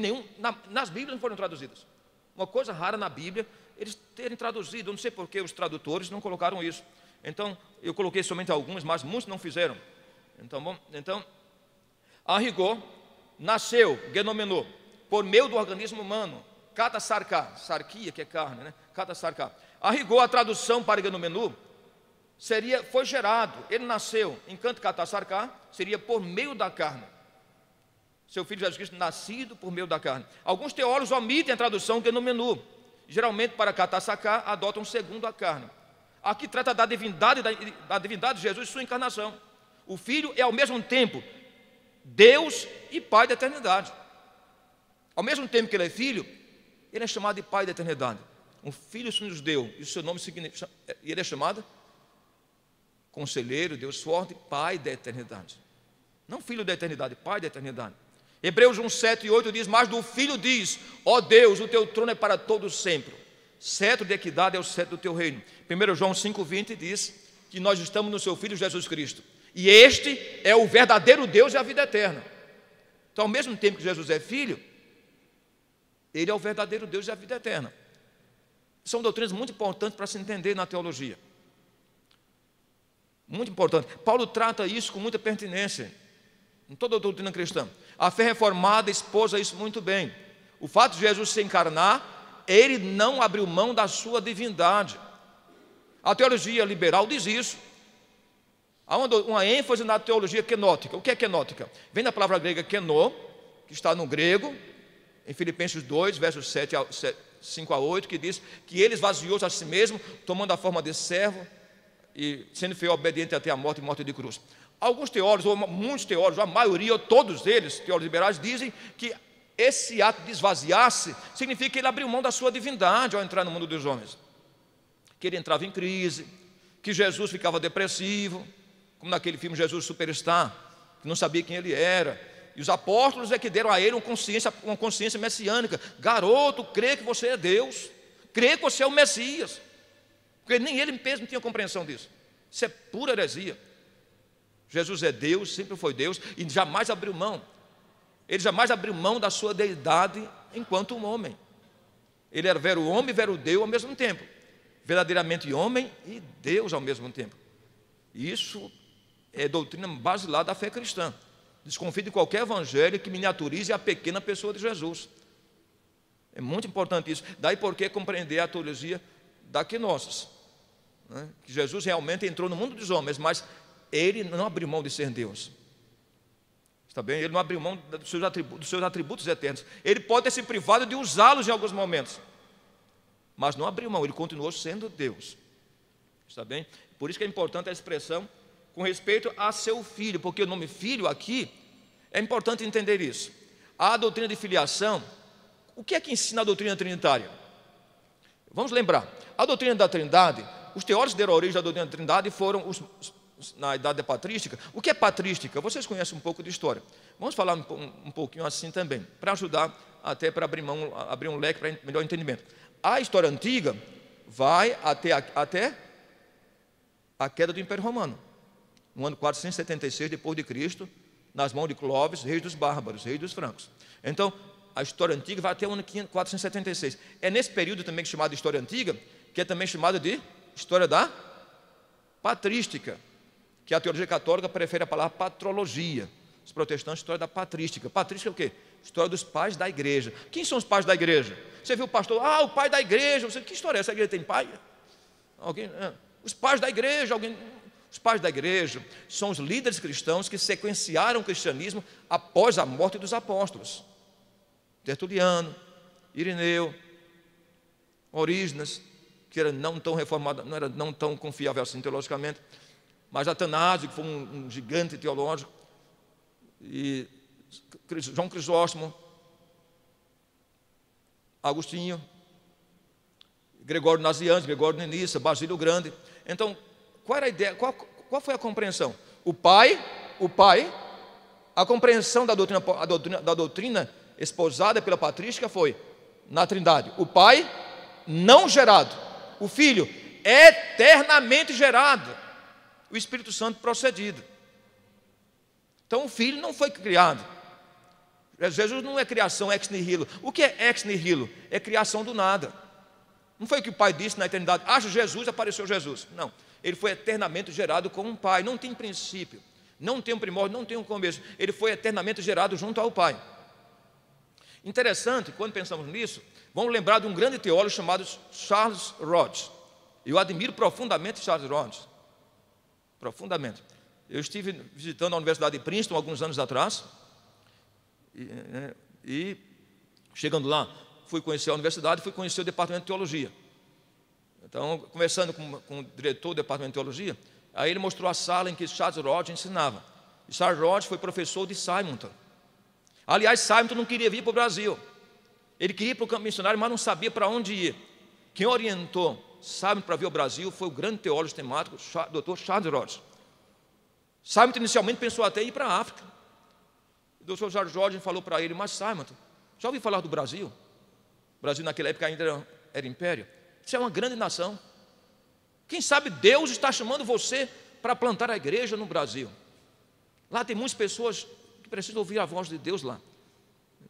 nas Bíblias não foram traduzidas. Uma coisa rara na Bíblia, eles terem traduzido, eu não sei por que os tradutores não colocaram isso. Então, eu coloquei somente alguns, mas muitos não fizeram. Então, a rigor, nasceu, genomenu, por meio do organismo humano, kata sarká, sarquia, que é carne, né? Kata sarká. A rigor, a tradução para genomenu foi gerado, ele nasceu, enquanto kata sarká seria por meio da carne. Seu filho Jesus Cristo nascido por meio da carne. Alguns teólogos omitem a tradução genomenu. Geralmente, para kata sarká, adotam segundo a carne. Aqui trata da divindade de Jesus e sua encarnação. O Filho é ao mesmo tempo Deus e Pai da eternidade. Ao mesmo tempo que ele é Filho, ele é chamado de Pai da eternidade. Um Filho se nos deu, e o seu nome significa, ele é chamado Conselheiro, Deus forte, Pai da eternidade. Não Filho da eternidade, Pai da eternidade. Hebreus 1, 7 e 8 diz, mas do Filho diz, ó Deus, o teu trono é para todos sempre. Cetro de equidade é o cetro do teu reino. 1 João 5, 20 diz que nós estamos no seu Filho Jesus Cristo. E este é o verdadeiro Deus e a vida eterna. Então, ao mesmo tempo que Jesus é Filho, ele é o verdadeiro Deus e a vida eterna. São doutrinas muito importantes para se entender na teologia. Muito importante. Paulo trata isso com muita pertinência em toda a doutrina cristã. A fé reformada esposa isso muito bem. O fato de Jesus se encarnar, ele não abriu mão da sua divindade. A teologia liberal diz isso. Há uma ênfase na teologia kenótica. O que é kenótica? Vem da palavra grega kenó, que está no grego, em Filipenses 2, versos 5 a 8, que diz que ele esvaziou-se a si mesmo, tomando a forma de servo e sendo fiel obediente até a morte e morte de cruz. Alguns teólogos, ou muitos teólogos, a maioria, ou todos eles, teólogos liberais, dizem que esse ato de esvaziar-se significa que ele abriu mão da sua divindade ao entrar no mundo dos homens. Que ele entrava em crise, que Jesus ficava depressivo, como naquele filme Jesus Superstar, que não sabia quem ele era. E os apóstolos é que deram a ele uma consciência messiânica. Garoto, crê que você é Deus, crê que você é o Messias. Porque nem ele mesmo tinha compreensão disso. Isso é pura heresia. Jesus é Deus, sempre foi Deus, e jamais abriu mão. Ele jamais abriu mão da sua deidade enquanto um homem. Ele era vero homem e vero Deus ao mesmo tempo. Verdadeiramente homem e Deus ao mesmo tempo. E isso é doutrina basilar da fé cristã. Desconfie de qualquer evangelho que miniaturize a pequena pessoa de Jesus. É muito importante isso. Daí porque compreender a teologia da kenosis, né? Que Jesus realmente entrou no mundo dos homens, mas ele não abriu mão de ser Deus. Está bem? Ele não abriu mão dos seus atributos eternos. Ele pode ter se privado de usá-los em alguns momentos, mas não abriu mão, ele continuou sendo Deus. Está bem? Por isso que é importante a expressão com respeito a seu filho, porque o nome filho aqui, é importante entender isso. A doutrina de filiação, o que é que ensina a doutrina trinitária? Vamos lembrar, a doutrina da Trindade, os teólogos que deram origem da doutrina da Trindade foram na idade patrística. O que é patrística? Vocês conhecem um pouco de história. Vamos falar um pouquinho assim também, para ajudar até para abrir um leque para melhor entendimento. A história antiga vai até a queda do Império Romano, no ano 476 depois de Cristo, nas mãos de Clovis, rei dos bárbaros, rei dos francos. Então, a história antiga vai até o ano 476. É nesse período também chamado de história antiga, que é também chamada de história da patrística, que a teologia católica prefere a palavra patrologia. Os protestantes, história da patrística. Patrística é o quê? História dos pais da igreja. Quem são os pais da igreja? Você viu o pastor, o pai da igreja. Você, que história é essa? A igreja tem pai? Alguém? Os pais da igreja, os pais da igreja são os líderes cristãos que sequenciaram o cristianismo após a morte dos apóstolos. Tertuliano, Irineu, Orígenes, que era não tão reformado, não era não tão confiável assim teologicamente, mas Atanásio, que foi um gigante teológico, e João Crisóstomo, Agostinho, Gregório Nazianzo, Gregório de Nissa, Basílio o Grande. Então, qual era a ideia? Qual foi a compreensão? O pai, a compreensão da doutrina esposada pela patrística foi na Trindade. O Pai não gerado, o Filho eternamente gerado, o Espírito Santo procedido. Então o Filho não foi criado. Jesus não é criação ex nihilo. O que é ex nihilo? É criação do nada. Não foi o que o Pai disse na eternidade, haja Jesus, apareceu Jesus. Não, ele foi eternamente gerado como um Pai. Não tem princípio, não tem um primórdio, não tem um começo. Ele foi eternamente gerado junto ao Pai. Interessante, quando pensamos nisso, vamos lembrar de um grande teólogo chamado Charles Rhodes. Eu admiro profundamente Charles Rhodes, profundamente. Eu estive visitando a Universidade de Princeton alguns anos atrás, e chegando lá, fui conhecer a universidade, fui conhecer o departamento de teologia. Então, conversando com o diretor do departamento de teologia, aí ele mostrou a sala em que Charles Rhodes ensinava. E Charles Rhodes foi professor de Simonton. Aliás, Simonton não queria vir para o Brasil. Ele queria ir para o campo missionário, mas não sabia para onde ir. Quem orientou Simonton para vir ao Brasil foi o grande teólogo sistemático, Dr. Charles Rhodes. Simonton inicialmente pensou até em ir para a África. O Dr. Charles Rhodes falou para ele, mas Simonton, já ouviu falar do Brasil? O Brasil naquela época ainda era império. Isso é uma grande nação. Quem sabe Deus está chamando você para plantar a igreja no Brasil. Lá tem muitas pessoas que precisam ouvir a voz de Deus lá.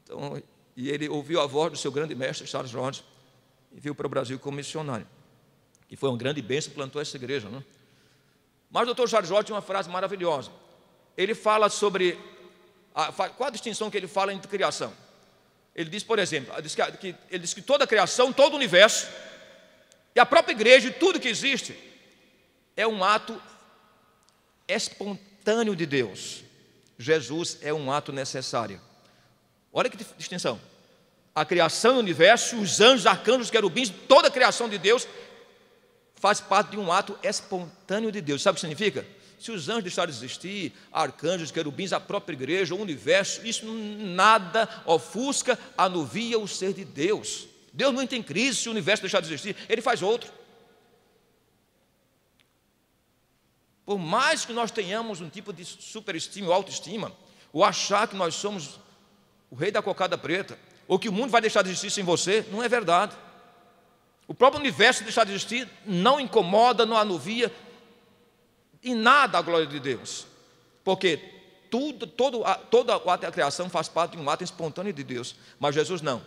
Então, e ele ouviu a voz do seu grande mestre, Charles Rhodes, e veio para o Brasil como missionário. E foi uma grande bênção, plantou essa igreja, né? Mas o Dr. Charles Rhodes tem uma frase maravilhosa. Ele fala sobre, qual a distinção que ele fala entre criação? Ele diz, por exemplo, ele diz que toda a criação, todo o universo, e a própria igreja, e tudo que existe, é um ato espontâneo de Deus. Jesus é um ato necessário. Olha que distinção. A criação do universo, os anjos, arcanjos, querubins, toda a criação de Deus faz parte de um ato espontâneo de Deus. Sabe o que significa? Se os anjos deixarem de existir, arcanjos, querubins, a própria igreja, o universo, isso nada ofusca, anuvia o ser de Deus. Deus não entra em crise se o universo deixar de existir, ele faz outro. Por mais que nós tenhamos um tipo de superestima ou autoestima, ou achar que nós somos o rei da cocada preta, ou que o mundo vai deixar de existir sem você, não é verdade. O próprio universo deixar de existir não incomoda, não anuvia em nada a glória de Deus, porque toda a ato da criação faz parte de um ato espontâneo de Deus. Mas Jesus não.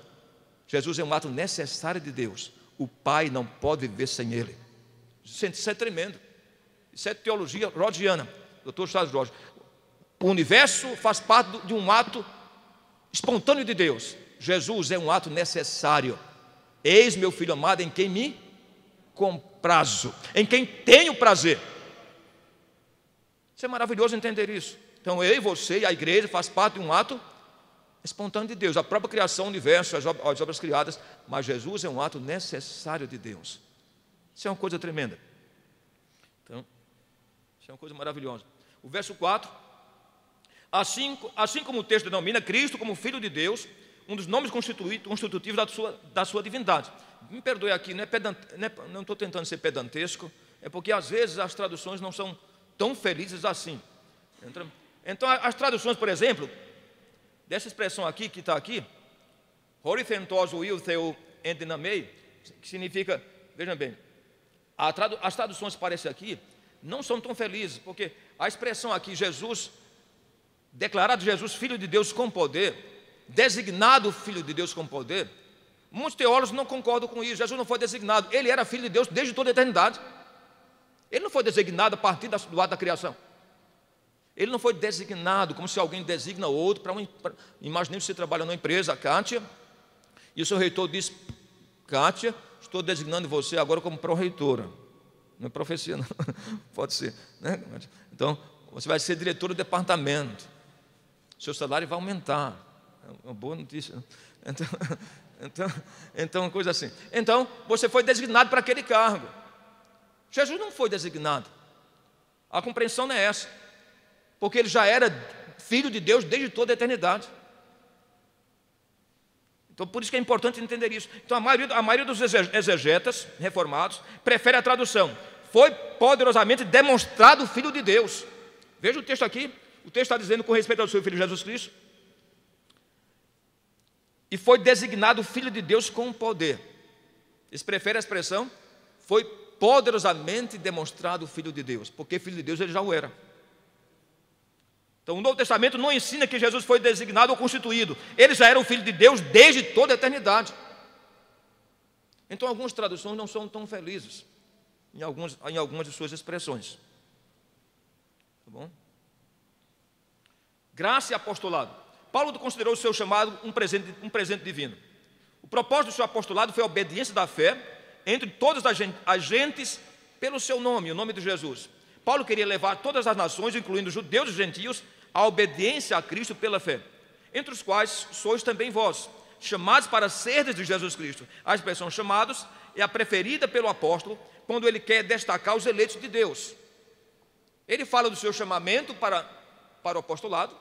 Jesus é um ato necessário de Deus. O Pai não pode viver sem Ele. Isso é tremendo. Isso é teologia rodiana, Dr. Charles Roger. O universo faz parte de um ato espontâneo de Deus. Jesus é um ato necessário. Eis meu Filho amado, em quem me comprazo, em quem tenho prazer. Isso é maravilhoso entender isso. Então eu e você e a igreja faz parte de um ato espontâneo de Deus. A própria criação, o universo, as obras criadas. Mas Jesus é um ato necessário de Deus. Isso é uma coisa tremenda. Então, isso é uma coisa maravilhosa. O verso 4. Assim como o texto denomina Cristo como Filho de Deus, um dos nomes constitutivos da sua divindade. Me perdoe aqui, não estou tentando ser pedantesco, é porque às vezes as traduções não são tão felizes assim. Então as traduções, por exemplo, dessa expressão aqui, que está aqui, horithentos uil theo endinamei, que significa, vejam bem, as traduções que parecem aqui não são tão felizes, porque a expressão aqui, Jesus, declarado Jesus Filho de Deus com poder, designado Filho de Deus com poder, muitos teólogos não concordam com isso. Jesus não foi designado, Ele era Filho de Deus desde toda a eternidade. Ele não foi designado a partir do ato da criação. Ele não foi designado como se alguém designa outro imaginemos que você trabalha numa empresa, Kátia, e o seu reitor diz: Kátia, estou designando você agora como pró-reitora. Não é profecia, não. Pode ser, né? Então, você vai ser diretor do departamento. Seu salário vai aumentar. É uma boa notícia. Então, coisa assim. Então, você foi designado para aquele cargo. Jesus não foi designado. A compreensão não é essa. Porque ele já era Filho de Deus desde toda a eternidade. Então, por isso que é importante entender isso. Então, a maioria dos exegetas reformados prefere a tradução: foi poderosamente demonstrado o Filho de Deus. Veja o texto aqui. O texto está dizendo com respeito ao seu Filho Jesus Cristo. E foi designado Filho de Deus com poder. Eles preferem a expressão: foi poderosamente demonstrado o Filho de Deus, porque Filho de Deus ele já o era. Então o Novo Testamento não ensina que Jesus foi designado ou constituído. Ele já era o Filho de Deus desde toda a eternidade. Então algumas traduções não são tão felizes em algumas de suas expressões. Tá bom? Graça e apostolado. Paulo considerou o seu chamado um presente divino. O propósito do seu apostolado foi a obediência da fé entre todas as gentes pelo seu nome, o nome de Jesus. Paulo queria levar todas as nações, incluindo judeus e gentios, à obediência a Cristo pela fé, entre os quais sois também vós, chamados para serdes de Jesus Cristo. A expressão chamados é a preferida pelo apóstolo quando ele quer destacar os eleitos de Deus. Ele fala do seu chamamento para o apostolado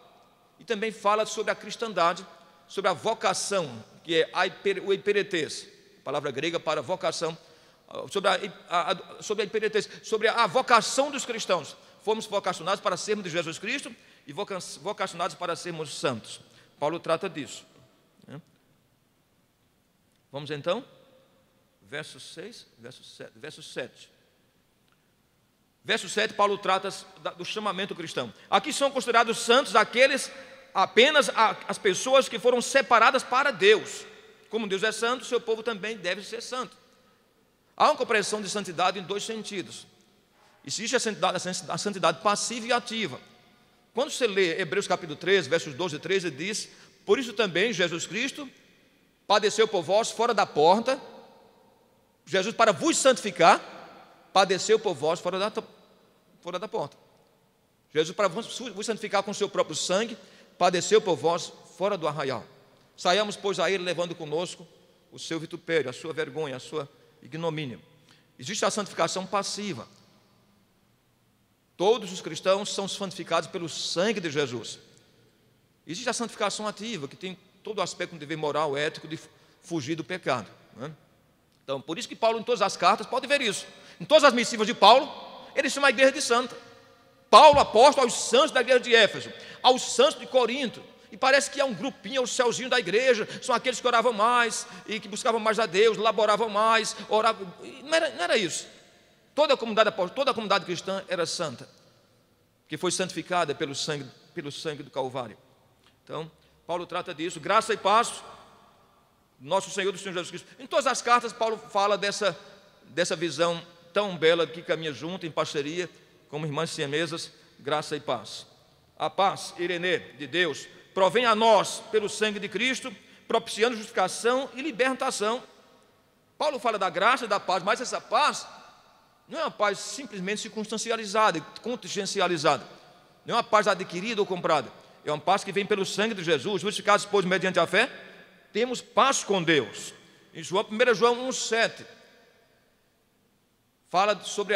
e também fala sobre a cristandade, sobre a vocação, que é o hiperetes, palavra grega para vocação, sobre a hiperetes, sobre a vocação dos cristãos. Fomos vocacionados para sermos de Jesus Cristo e vocacionados para sermos santos. Paulo trata disso. Vamos então, verso 6, verso 7. Verso 7, Paulo trata do chamamento cristão. Aqui são considerados santos apenas as pessoas que foram separadas para Deus. Como Deus é santo, seu povo também deve ser santo. Há uma compreensão de santidade em dois sentidos. Existe a santidade passiva e ativa. Quando você lê Hebreus capítulo 13, versos 12 e 13, diz: por isso também Jesus Cristo padeceu por vós fora da porta. Jesus, para vos santificar, padeceu por vós fora da porta. Jesus, para vos santificar com seu próprio sangue, padeceu por vós fora do arraial. Saiamos, pois, a ele, levando conosco o seu vitupério, a sua vergonha, a sua ignomínia. Existe a santificação passiva. Todos os cristãos são santificados pelo sangue de Jesus. Existe a santificação ativa, que tem todo o aspecto do dever moral, ético, de fugir do pecado, né? Então, por isso que Paulo, em todas as cartas, pode ver isso. Em todas as missivas de Paulo, ele chama a igreja de santa. Paulo, apóstolo aos santos da igreja de Éfeso, aos santos de Corinto. E parece que há um grupinho, o céuzinho da igreja, são aqueles que oravam mais, e que buscavam mais a Deus, laboravam mais, oravam. Não era isso. Toda a comunidade apóstola, toda a comunidade cristã era santa, que foi santificada pelo sangue pelo sangue do Calvário. Então, Paulo trata disso, graça e paz, nosso Senhor do Senhor Jesus Cristo. Em todas as cartas, Paulo fala dessa visão tão bela que caminha junto, em parceria, como irmãs siamesas, graça e paz. A paz, Irene, de Deus, provém a nós pelo sangue de Cristo, propiciando justificação e libertação. Paulo fala da graça e da paz, mas essa paz não é uma paz simplesmente circunstancializada, contingencializada. Não é uma paz adquirida ou comprada. É uma paz que vem pelo sangue de Jesus, justificados, pois, mediante a fé, temos paz com Deus. Em 1 João 1,7, fala sobre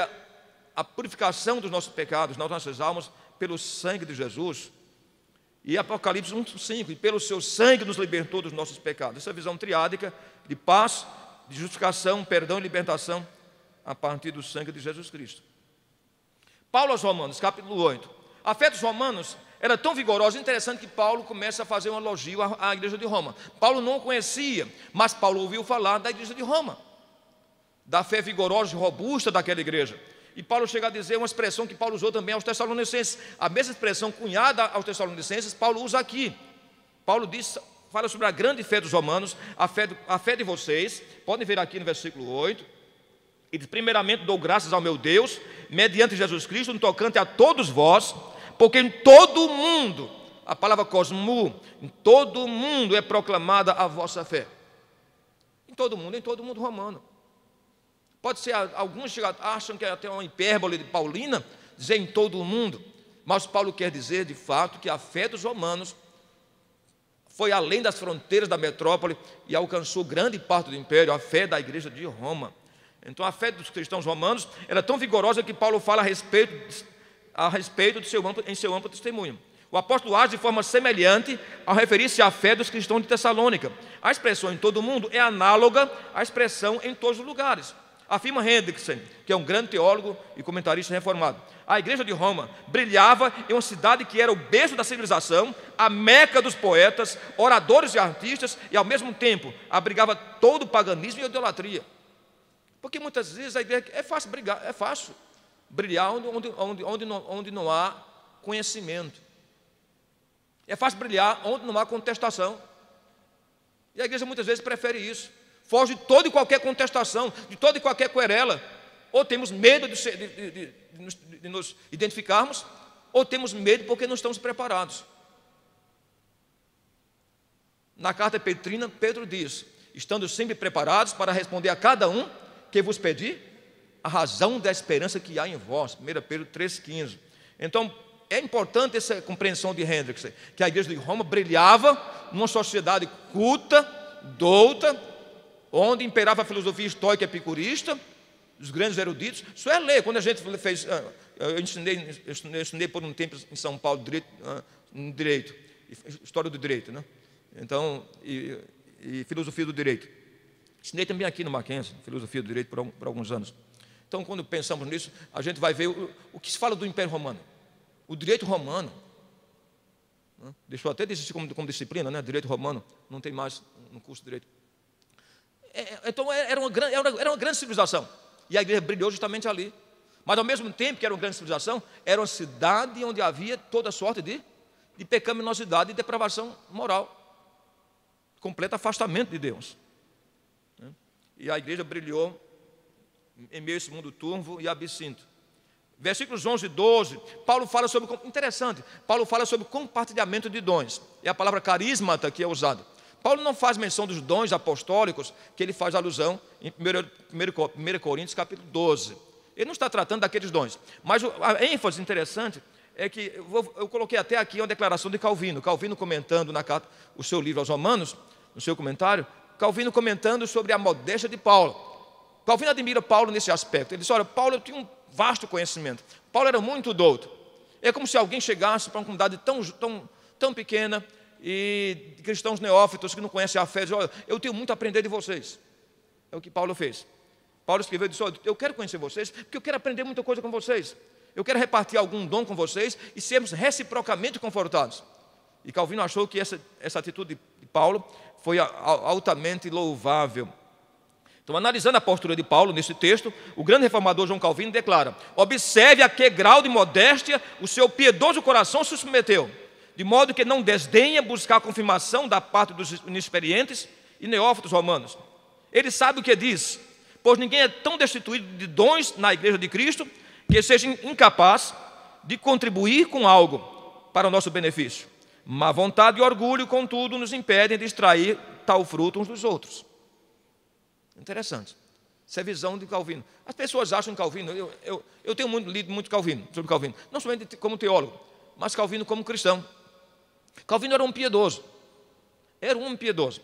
a purificação dos nossos pecados, nas nossas almas, pelo sangue de Jesus. E Apocalipse 1,5, e pelo seu sangue nos libertou dos nossos pecados. Essa visão triádica de paz, de justificação, perdão e libertação a partir do sangue de Jesus Cristo. Paulo aos Romanos, capítulo 8. A fé dos romanos era tão vigorosa, interessante que Paulo começa a fazer um elogio à igreja de Roma. Paulo não conhecia, mas Paulo ouviu falar da igreja de Roma, da fé vigorosa e robusta daquela igreja. E Paulo chega a dizer uma expressão que Paulo usou também aos Tessalonicenses. A mesma expressão cunhada aos Tessalonicenses, Paulo usa aqui. Paulo diz, fala sobre a grande fé dos romanos, a fé de vocês. Podem ver aqui no versículo 8. E diz, primeiramente dou graças ao meu Deus, mediante Jesus Cristo, no tocante a todos vós, porque em todo o mundo, a palavra cosmo, em todo o mundo é proclamada a vossa fé. Em todo o mundo romano. Pode ser, alguns acham que é até uma hipérbole de Paulina, dizer em todo o mundo, mas Paulo quer dizer, de fato, que a fé dos romanos foi além das fronteiras da metrópole e alcançou grande parte do império, a fé da igreja de Roma. Então a fé dos cristãos romanos era tão vigorosa que Paulo fala a respeito em seu amplo testemunho. O apóstolo age de forma semelhante ao referir-se à fé dos cristãos de Tessalônica. A expressão em todo o mundo é análoga à expressão em todos os lugares. Afirma Hendrickson, que é um grande teólogo e comentarista reformado. A igreja de Roma brilhava em uma cidade que era o berço da civilização, a meca dos poetas, oradores e artistas, e ao mesmo tempo abrigava todo o paganismo e a idolatria. Porque muitas vezes a igreja é fácil brilhar onde não há conhecimento. É fácil brilhar onde não há contestação. E a igreja muitas vezes prefere isso. Foge de toda e qualquer contestação, de toda e qualquer querela. Ou temos medo de nos identificarmos, ou temos medo porque não estamos preparados. Na carta petrina, Pedro diz, estando sempre preparados para responder a cada um que vos pedir, a razão da esperança que há em vós. 1 Pedro 3,15. Então, é importante essa compreensão de Hendrickson, que a igreja de Roma brilhava numa sociedade culta, douta, onde imperava a filosofia estoica e epicurista, os grandes eruditos. Isso é ler. Quando a gente fez, eu ensinei por um tempo em São Paulo direito, história do direito, né? Então, e filosofia do direito. Ensinei também aqui no Mackenzie, filosofia do direito por alguns anos. Então, quando pensamos nisso, a gente vai ver o que se fala do Império Romano. O direito romano, né? Deixou até de existir como disciplina, né? Direito romano, não tem mais no curso de direito. Então era uma grande civilização, e a igreja brilhou justamente ali. Mas ao mesmo tempo que era uma grande civilização, era uma cidade onde havia toda sorte de pecaminosidade e depravação moral, completo afastamento de Deus. E a igreja brilhou em meio a esse mundo turvo e absinto. Versículos 11 e 12, Paulo fala sobre, interessante, Paulo fala sobre compartilhamento de dons. É a palavra carismata que é usada. Paulo não faz menção dos dons apostólicos, que ele faz alusão em 1 Coríntios capítulo 12. Ele não está tratando daqueles dons. Mas a ênfase interessante é que, eu coloquei até aqui uma declaração de Calvino. Calvino comentando na carta, o seu livro aos Romanos, no seu comentário, Calvino comentando sobre a modéstia de Paulo. Calvino admira Paulo nesse aspecto. Ele diz, olha, Paulo tinha um vasto conhecimento. Paulo era muito douto. É como se alguém chegasse para uma comunidade tão pequena, e cristãos neófitos que não conhecem a fé, dizem, olha, eu tenho muito a aprender de vocês. É o que Paulo fez. Paulo escreveu e disse, olha, eu quero conhecer vocês, porque eu quero aprender muita coisa com vocês. Eu quero repartir algum dom com vocês e sermos reciprocamente confortados. E Calvino achou que essa atitude de Paulo foi altamente louvável. Então, analisando a postura de Paulo nesse texto, o grande reformador João Calvino declara, observe a que grau de modéstia o seu piedoso coração se submeteu. de modo que não desdenha buscar a confirmação da parte dos inexperientes e neófitos romanos. Ele sabe o que diz, pois ninguém é tão destituído de dons na igreja de Cristo que seja incapaz de contribuir com algo para o nosso benefício. Má vontade e orgulho, contudo, nos impedem de extrair tal fruto uns dos outros. Interessante. Essa é a visão de Calvino. As pessoas acham Calvino, eu tenho lido muito Calvino, sobre Calvino, não somente como teólogo, mas Calvino como cristão. Calvino era um piedoso. Era um piedoso.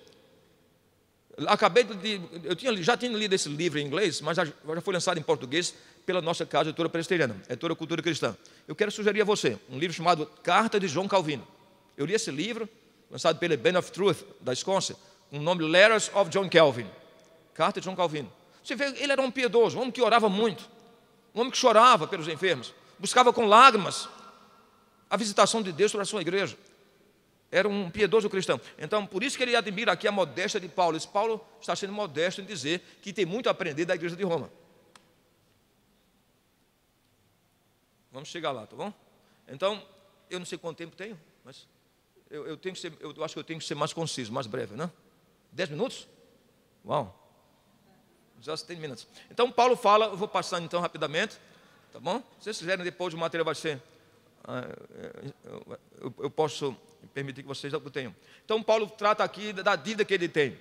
Já tinha lido esse livro em inglês, mas já foi lançado em português pela nossa casa editora presbiteriana, editora Cultura Cristã. Eu quero sugerir a você um livro chamado Carta de João Calvino. Eu li esse livro, lançado pela Ben of Truth, da Escócia, com o nome Letters of John Calvin. Carta de João Calvino. Você vê, ele era um piedoso, um homem que orava muito, um homem que chorava pelos enfermos, buscava com lágrimas a visitação de Deus sobre a sua igreja. Era um piedoso cristão. Então, por isso que ele admira aqui a modéstia de Paulo. Paulo está sendo modesto em dizer que tem muito a aprender da igreja de Roma. Vamos chegar lá, tá bom? Então, eu não sei quanto tempo tenho, mas eu acho que eu tenho que ser mais conciso, mais breve, né? 10 minutos? Uau! Just 10 minutes. Então, Paulo fala, eu vou passar então rapidamente, tá bom? Se vocês quiserem, depois o material vai ser... eu posso permitir que vocês o tenham. Então, Paulo trata aqui da dívida que ele tem.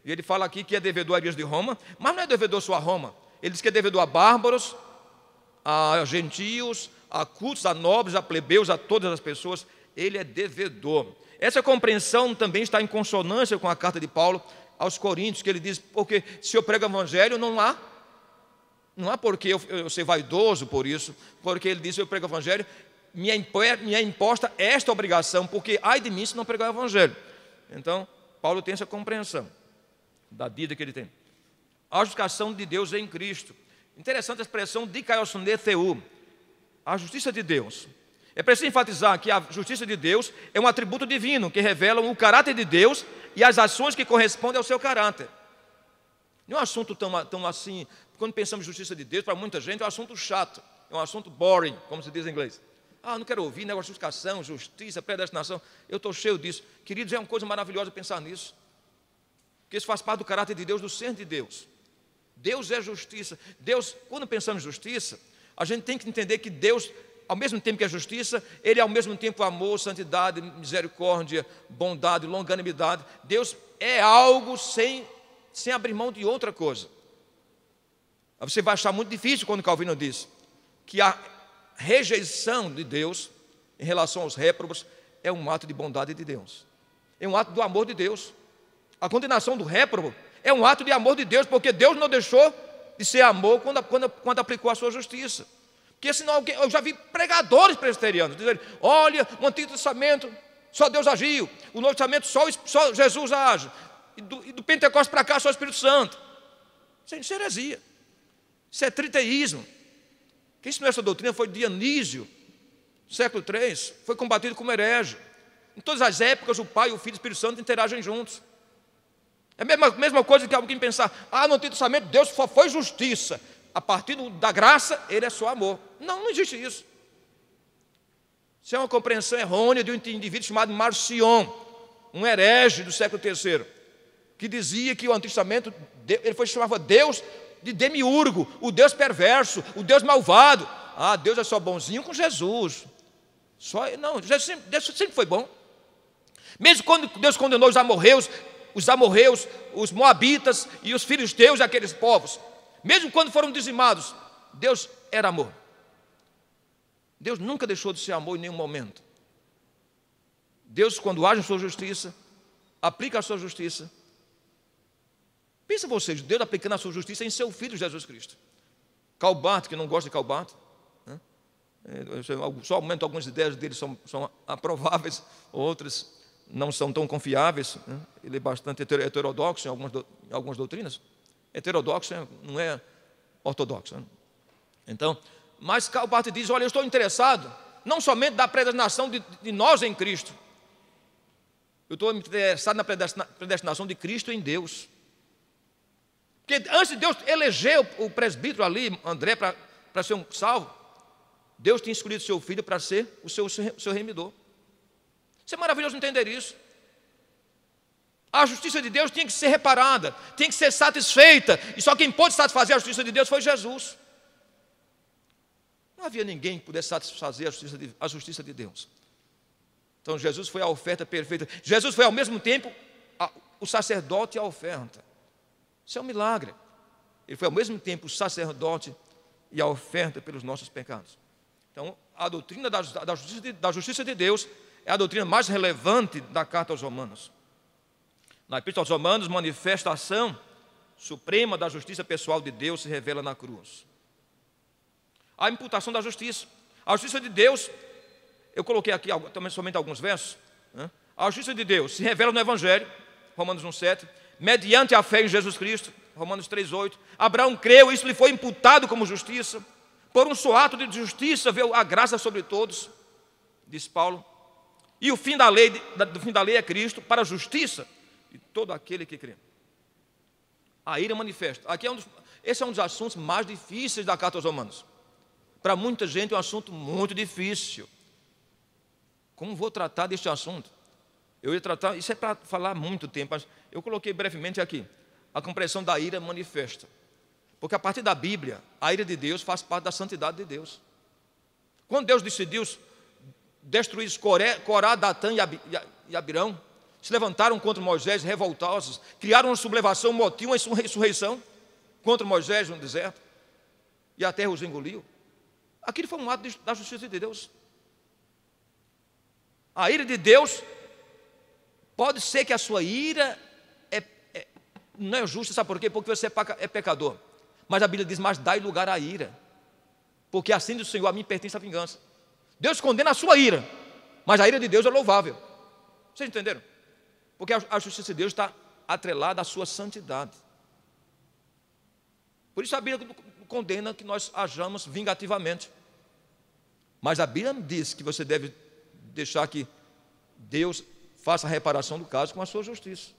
E ele fala aqui que é devedor à igreja de Roma, mas não é devedor só a Roma. Ele diz que é devedor a bárbaros, a gentios, a cultos, a nobres, a plebeus, a todas as pessoas. Ele é devedor. Essa compreensão também está em consonância com a carta de Paulo aos Coríntios, que ele diz, porque se eu prego o evangelho, não há porque eu ser vaidoso por isso, porque ele diz, se eu prego o evangelho, me é imposta esta obrigação, porque ai de mim se não pregar o evangelho. Então, Paulo tem essa compreensão da dívida que ele tem. A justificação de Deus em Cristo. Interessante a expressão dikaiosune theou, a justiça de Deus. É preciso enfatizar que a justiça de Deus é um atributo divino, que revela o caráter de Deus e as ações que correspondem ao seu caráter. Não é um assunto tão assim, quando pensamos em justiça de Deus, para muita gente é um assunto chato, é um assunto boring, como se diz em inglês. Não quero ouvir negócio de justificação, justiça, predestinação. Eu estou cheio disso. Queridos, é uma coisa maravilhosa pensar nisso. Porque isso faz parte do caráter de Deus, do ser de Deus. Deus é justiça. Deus, quando pensamos em justiça, a gente tem que entender que Deus, ao mesmo tempo que é justiça, Ele é ao mesmo tempo amor, santidade, misericórdia, bondade, longanimidade. Deus é algo sem abrir mão de outra coisa. Você vai achar muito difícil quando Calvino diz que a rejeição de Deus em relação aos réprobos é um ato de bondade de Deus, é um ato do amor de Deus. A condenação do réprobo é um ato de amor de Deus, porque Deus não deixou de ser amor quando aplicou a sua justiça. Porque senão eu já vi pregadores presbiterianos dizendo, olha, no Antigo Testamento só Deus agiu, o Novo Testamento só Jesus age, e do Pentecostes para cá só o Espírito Santo. Isso é heresia, isso é triteísmo. Quem ensinou essa doutrina foi Dionísio, século III, foi combatido como herege. Em todas as épocas, o Pai, o Filho e o Espírito Santo interagem juntos. É a mesma coisa que alguém pensar, no Antigo Testamento Deus só foi justiça. A partir da graça, Ele é só amor. Não existe isso. Isso é uma compreensão errônea de um indivíduo chamado Marcion, um herege do século III, que dizia que o Antigo Testamento, ele chamava Deus de demiurgo, o Deus perverso, o Deus malvado. Deus é só bonzinho com Jesus. Deus sempre foi bom. Mesmo quando Deus condenou os amorreus, os moabitas e os filisteus, aqueles povos, mesmo quando foram dizimados, Deus era amor. Deus nunca deixou de ser amor em nenhum momento. Deus, quando age em sua justiça, aplica a sua justiça. Pensa vocês, Deus aplicando a sua justiça em seu Filho Jesus Cristo. Karl Barth, que não gosta de Karl Barth, né? Só aumento algumas ideias dele são aprováveis, outras não são tão confiáveis, né? Ele é bastante heterodoxo em algumas doutrinas. Heterodoxo não é ortodoxo, né? Então, mas Karl Barth diz, olha, eu estou interessado não somente da predestinação de nós em Cristo, eu estou interessado na predestinação de Cristo em Deus. Porque antes de Deus eleger o presbítero ali, André, para ser um salvo, Deus tinha escolhido seu filho para ser o seu remidor. Isso é maravilhoso entender isso. A justiça de Deus tinha que ser reparada, tinha que ser satisfeita, e só quem pôde satisfazer a justiça de Deus foi Jesus. Não havia ninguém que pudesse satisfazer a justiça de Deus. Então Jesus foi a oferta perfeita. Jesus foi ao mesmo tempo o sacerdote e a oferta. Isso é um milagre. Ele foi ao mesmo tempo o sacerdote e a oferta pelos nossos pecados. Então a doutrina da justiça de Deus é a doutrina mais relevante da carta aos Romanos. Na Epístola aos Romanos, manifestação suprema da justiça pessoal de Deus se revela na cruz. A imputação da justiça. A justiça de Deus, eu coloquei aqui somente alguns versos. A justiça de Deus se revela no Evangelho, Romanos 1,7, mediante a fé em Jesus Cristo, Romanos 3,8. Abraão creu, isso lhe foi imputado como justiça. Por um só ato de justiça veio a graça sobre todos, diz Paulo. E o fim da lei é Cristo, para a justiça de todo aquele que crê. A ira manifesta. Esse é um dos assuntos mais difíceis da carta aos Romanos. Para muita gente é um assunto muito difícil. Como vou tratar deste assunto? Eu ia tratar, isso é para falar há muito tempo, mas eu coloquei brevemente aqui. A compreensão da ira manifesta. Porque a partir da Bíblia, a ira de Deus faz parte da santidade de Deus. Quando Deus decidiu destruir Corá, Datã e Abirão, se levantaram contra Moisés revoltosos, criaram uma sublevação, um motim, uma insurreição contra Moisés no deserto, e a terra os engoliu. Aquilo foi um ato da justiça de Deus. A ira de Deus, pode ser que a sua ira não é justa, sabe por quê? Porque você é pecador. Mas a Bíblia diz, mas dai lugar à ira, porque assim do Senhor a mim pertence a vingança. Deus condena a sua ira, mas a ira de Deus é louvável. Vocês entenderam? Porque a justiça de Deus está atrelada à sua santidade. Por isso a Bíblia condena que nós hajamos vingativamente. Mas a Bíblia diz que você deve deixar que Deus faça a reparação do caso com a sua justiça.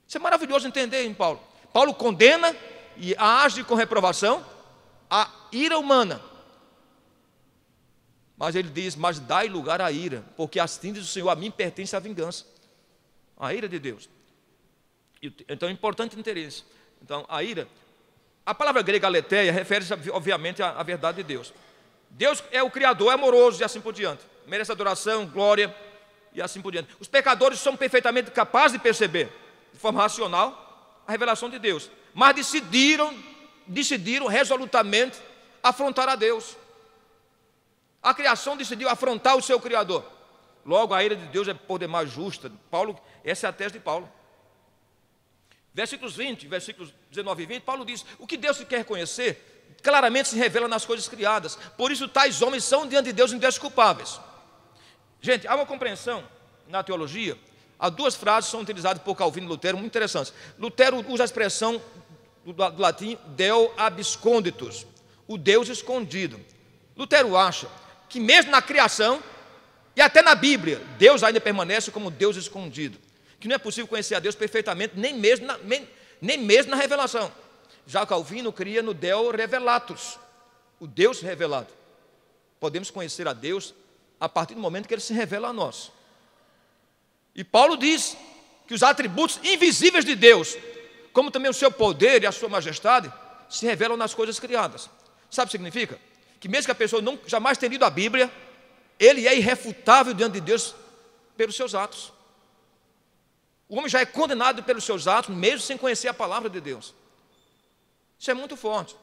Isso é maravilhoso entender em Paulo. Paulo condena e age com reprovação a ira humana. Mas ele diz, mas dai lugar à ira, porque assim diz o Senhor, a mim pertence a vingança. A ira de Deus. Então é importante entender isso. Então a ira, a palavra grega aletheia refere-se obviamente à verdade de Deus. Deus é o Criador, é amoroso e assim por diante. Merece adoração, glória e assim por diante. Os pecadores são perfeitamente capazes de perceber, de forma racional, a revelação de Deus. Mas decidiram resolutamente afrontar a Deus. A criação decidiu afrontar o seu Criador. Logo, a ira de Deus é por demais justa. Essa é a tese de Paulo. Versículos 20, versículos 19 e 20, Paulo diz, o que Deus quer conhecer, claramente se revela nas coisas criadas. Por isso, tais homens são diante de Deus indesculpáveis. Gente, há uma compreensão na teologia. Há duas frases que são utilizadas por Calvino e Lutero, muito interessantes. Lutero usa a expressão do latim, Deo absconditus, o Deus escondido. Lutero acha que mesmo na criação, e até na Bíblia, Deus ainda permanece como Deus escondido. Que não é possível conhecer a Deus perfeitamente, nem mesmo na revelação. Já Calvino cria no Deo revelatus, o Deus revelado. Podemos conhecer a Deus a partir do momento que Ele se revela a nós. E Paulo diz que os atributos invisíveis de Deus, como também o seu poder e a sua majestade, se revelam nas coisas criadas. Sabe o que significa? Que mesmo que a pessoa jamais tenha lido a Bíblia, ele é irrefutável diante de Deus pelos seus atos. O homem já é condenado pelos seus atos, mesmo sem conhecer a palavra de Deus. Isso é muito forte.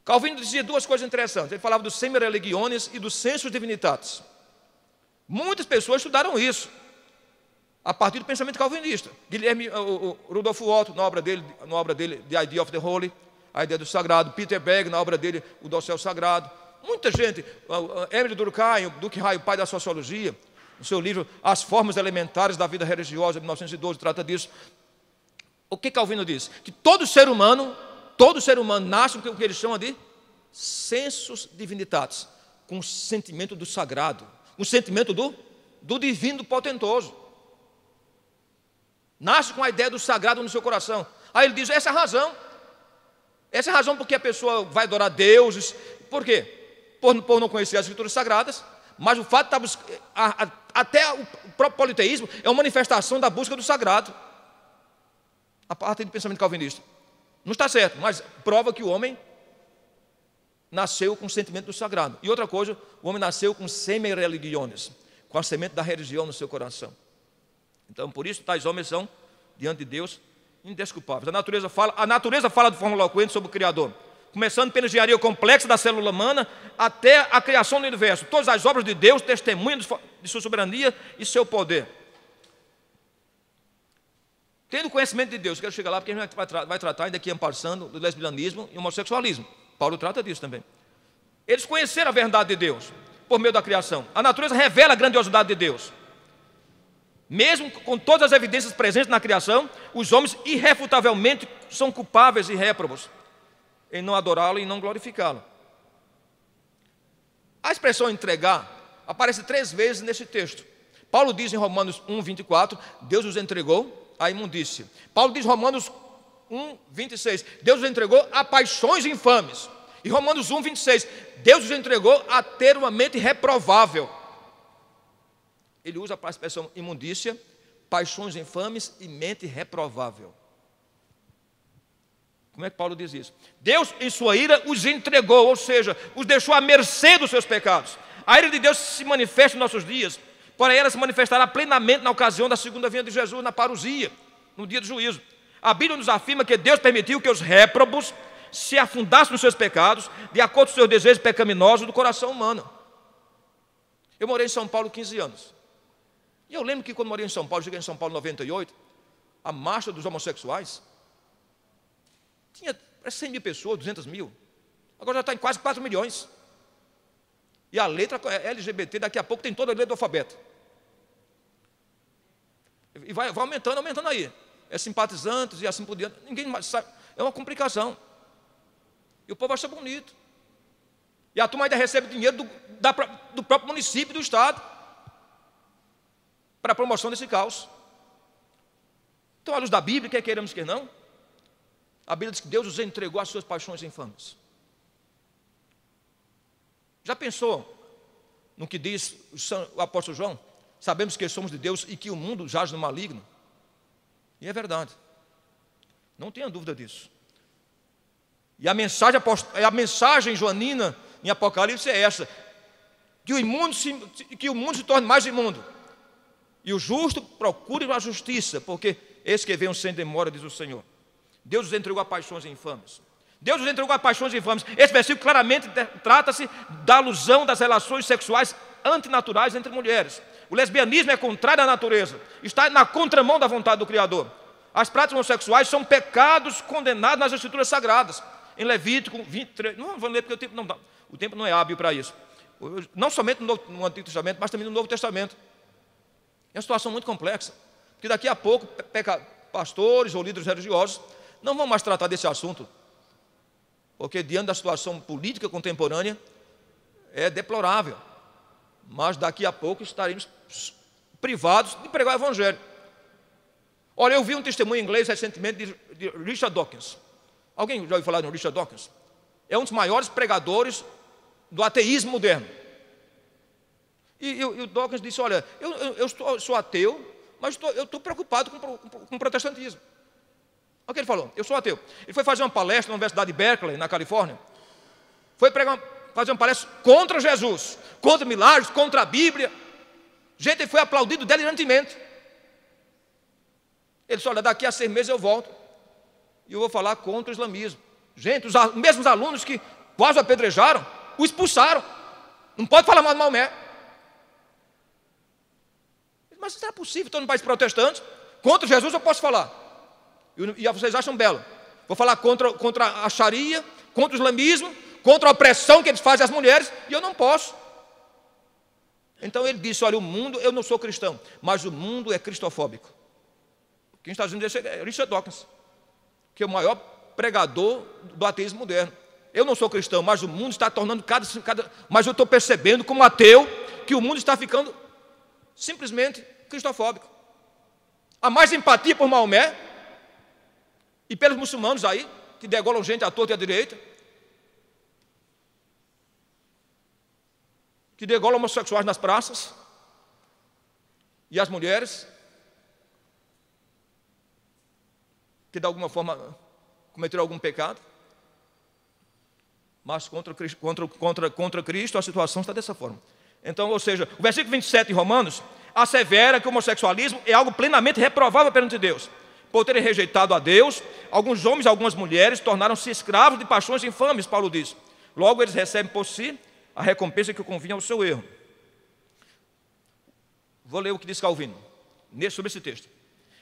Calvino dizia duas coisas interessantes. Ele falava do Semper Religionis e do Sensus Divinitatis. Muitas pessoas estudaram isso a partir do pensamento calvinista. Rudolfo Otto, na obra dele The Idea of the Holy, a ideia do sagrado. Peter Berg, na obra dele, o Dossel Sagrado. Muita gente, Emile Durkheim, o pai da sociologia, no seu livro As Formas Elementares da Vida Religiosa, de 1912, trata disso. O que Calvino diz? Que todo ser humano nasce com o que ele chama de sensus divinitatis, com o sentimento do sagrado, o sentimento do divino, do potentoso. Nasce com a ideia do sagrado no seu coração. Aí ele diz, essa é a razão porque a pessoa vai adorar deuses. Por quê? por não conhecer as Escrituras Sagradas, mas o fato de estar até o próprio politeísmo é uma manifestação da busca do sagrado. A parte do pensamento calvinista. Não está certo, mas prova que o homem nasceu com o sentimento do sagrado. E outra coisa, o homem nasceu com semi-religiones, com a semente da religião no seu coração. Então, por isso, tais homens são, diante de Deus, indesculpáveis. A natureza fala de forma eloquente sobre o Criador, começando pela engenharia complexa da célula humana até a criação do universo. Todas as obras de Deus testemunham de sua soberania e seu poder. Tendo conhecimento de Deus, quero chegar lá porque a gente vai tratar ainda aqui passando do lesbianismo e homossexualismo. Paulo trata disso também. Eles conheceram a verdade de Deus por meio da criação. A natureza revela a grandiosidade de Deus. Mesmo com todas as evidências presentes na criação, os homens irrefutavelmente são culpáveis e réprobos em não adorá-lo e não glorificá-lo. A expressão entregar aparece 3 vezes nesse texto. Paulo diz em Romanos 1:24, Deus os entregou à imundícia. Paulo diz em Romanos 1:26, Deus os entregou a paixões infames. E Romanos 1:26, Deus os entregou a ter uma mente reprovável. Ele usa a expressão imundícia, paixões infames e mente reprovável. Como é que Paulo diz isso? Deus, em sua ira, os entregou, ou seja, os deixou à mercê dos seus pecados. A ira de Deus se manifesta em nossos dias, porém ela se manifestará plenamente na ocasião da segunda vinda de Jesus, na parousia, no dia do juízo. A Bíblia nos afirma que Deus permitiu que os réprobos se afundassem nos seus pecados, de acordo com os seus desejos pecaminosos do coração humano. Eu morei em São Paulo 15 anos. E eu lembro que quando morei em São Paulo, cheguei em São Paulo em 98, a marcha dos homossexuais tinha 100 mil pessoas, 200 mil. Agora já está em quase 4 milhões. E a letra LGBT, daqui a pouco tem toda a letra do alfabeto. E vai aumentando aí. É simpatizantes e assim por diante. Ninguém mais sabe. É uma complicação. E o povo acha bonito. E a turma ainda recebe dinheiro do próprio município e do Estado para a promoção desse caos. Então, à luz da Bíblia, quer queiramos, quer não, a Bíblia diz que Deus os entregou às suas paixões infames. Já pensou no que diz o apóstolo João? Sabemos que somos de Deus e que o mundo jaz no maligno. E é verdade. Não tenha dúvida disso. E a mensagem joanina em Apocalipse é essa: que o mundo se torne mais imundo. E o justo procure a justiça, porque esse que vem sem demora, diz o Senhor. Deus os entregou a paixões infames. Deus os entregou a paixões infames. Esse versículo claramente trata-se da alusão das relações sexuais antinaturais entre mulheres. O lesbianismo é contrário à natureza, está na contramão da vontade do Criador. As práticas homossexuais são pecados condenados nas Escrituras Sagradas. Em Levítico 23, não vou ler porque o tempo não é hábil para isso. Não somente no Antigo Testamento, mas também no Novo Testamento. É uma situação muito complexa, porque daqui a pouco pastores ou líderes religiosos não vão mais tratar desse assunto, porque diante da situação política contemporânea é deplorável, mas daqui a pouco estaremos privados de pregar o Evangelho. Olha, eu vi um testemunho em inglês recentemente de Richard Dawkins. Alguém já ouviu falar de Richard Dawkins? É um dos maiores pregadores do ateísmo moderno. E o Dawkins disse: olha, eu sou ateu, mas eu estou preocupado com o protestantismo. Olha o que ele falou: eu sou ateu. Ele foi fazer uma palestra na Universidade de Berkeley, na Califórnia. Foi fazer uma palestra contra Jesus, contra milagres, contra a Bíblia. Gente, ele foi aplaudido delirantemente. Ele disse: olha, daqui a 6 meses eu volto e eu vou falar contra o islamismo. Gente, os mesmos alunos que quase o apedrejaram, o expulsaram. Não pode falar mal de Maomé. Mas isso era possível, estou num país protestante, contra Jesus eu posso falar. E vocês acham belo. Vou falar contra a Sharia, contra o islamismo, contra a opressão que eles fazem às mulheres, e eu não posso. Então ele disse: olha, o mundo, eu não sou cristão, mas o mundo é cristofóbico. Quem está dizendo isso é Richard Dawkins, que é o maior pregador do ateísmo moderno. Eu não sou cristão, mas o mundo está tornando mas eu estou percebendo como ateu que o mundo está ficando simplesmente cristofóbico. Há mais empatia por Maomé e pelos muçulmanos aí, que degolam gente à torta e à direita. que degolam homossexuais nas praças, e as mulheres que de alguma forma cometeram algum pecado, mas contra Cristo a situação está dessa forma. Então, ou seja, o versículo 27 de Romanos assevera que o homossexualismo é algo plenamente reprovável perante Deus. Por terem rejeitado a Deus, alguns homens e algumas mulheres tornaram-se escravos de paixões infames, Paulo diz. Logo, eles recebem por si a recompensa que convinha ao seu erro. Vou ler o que diz Calvino sobre esse texto.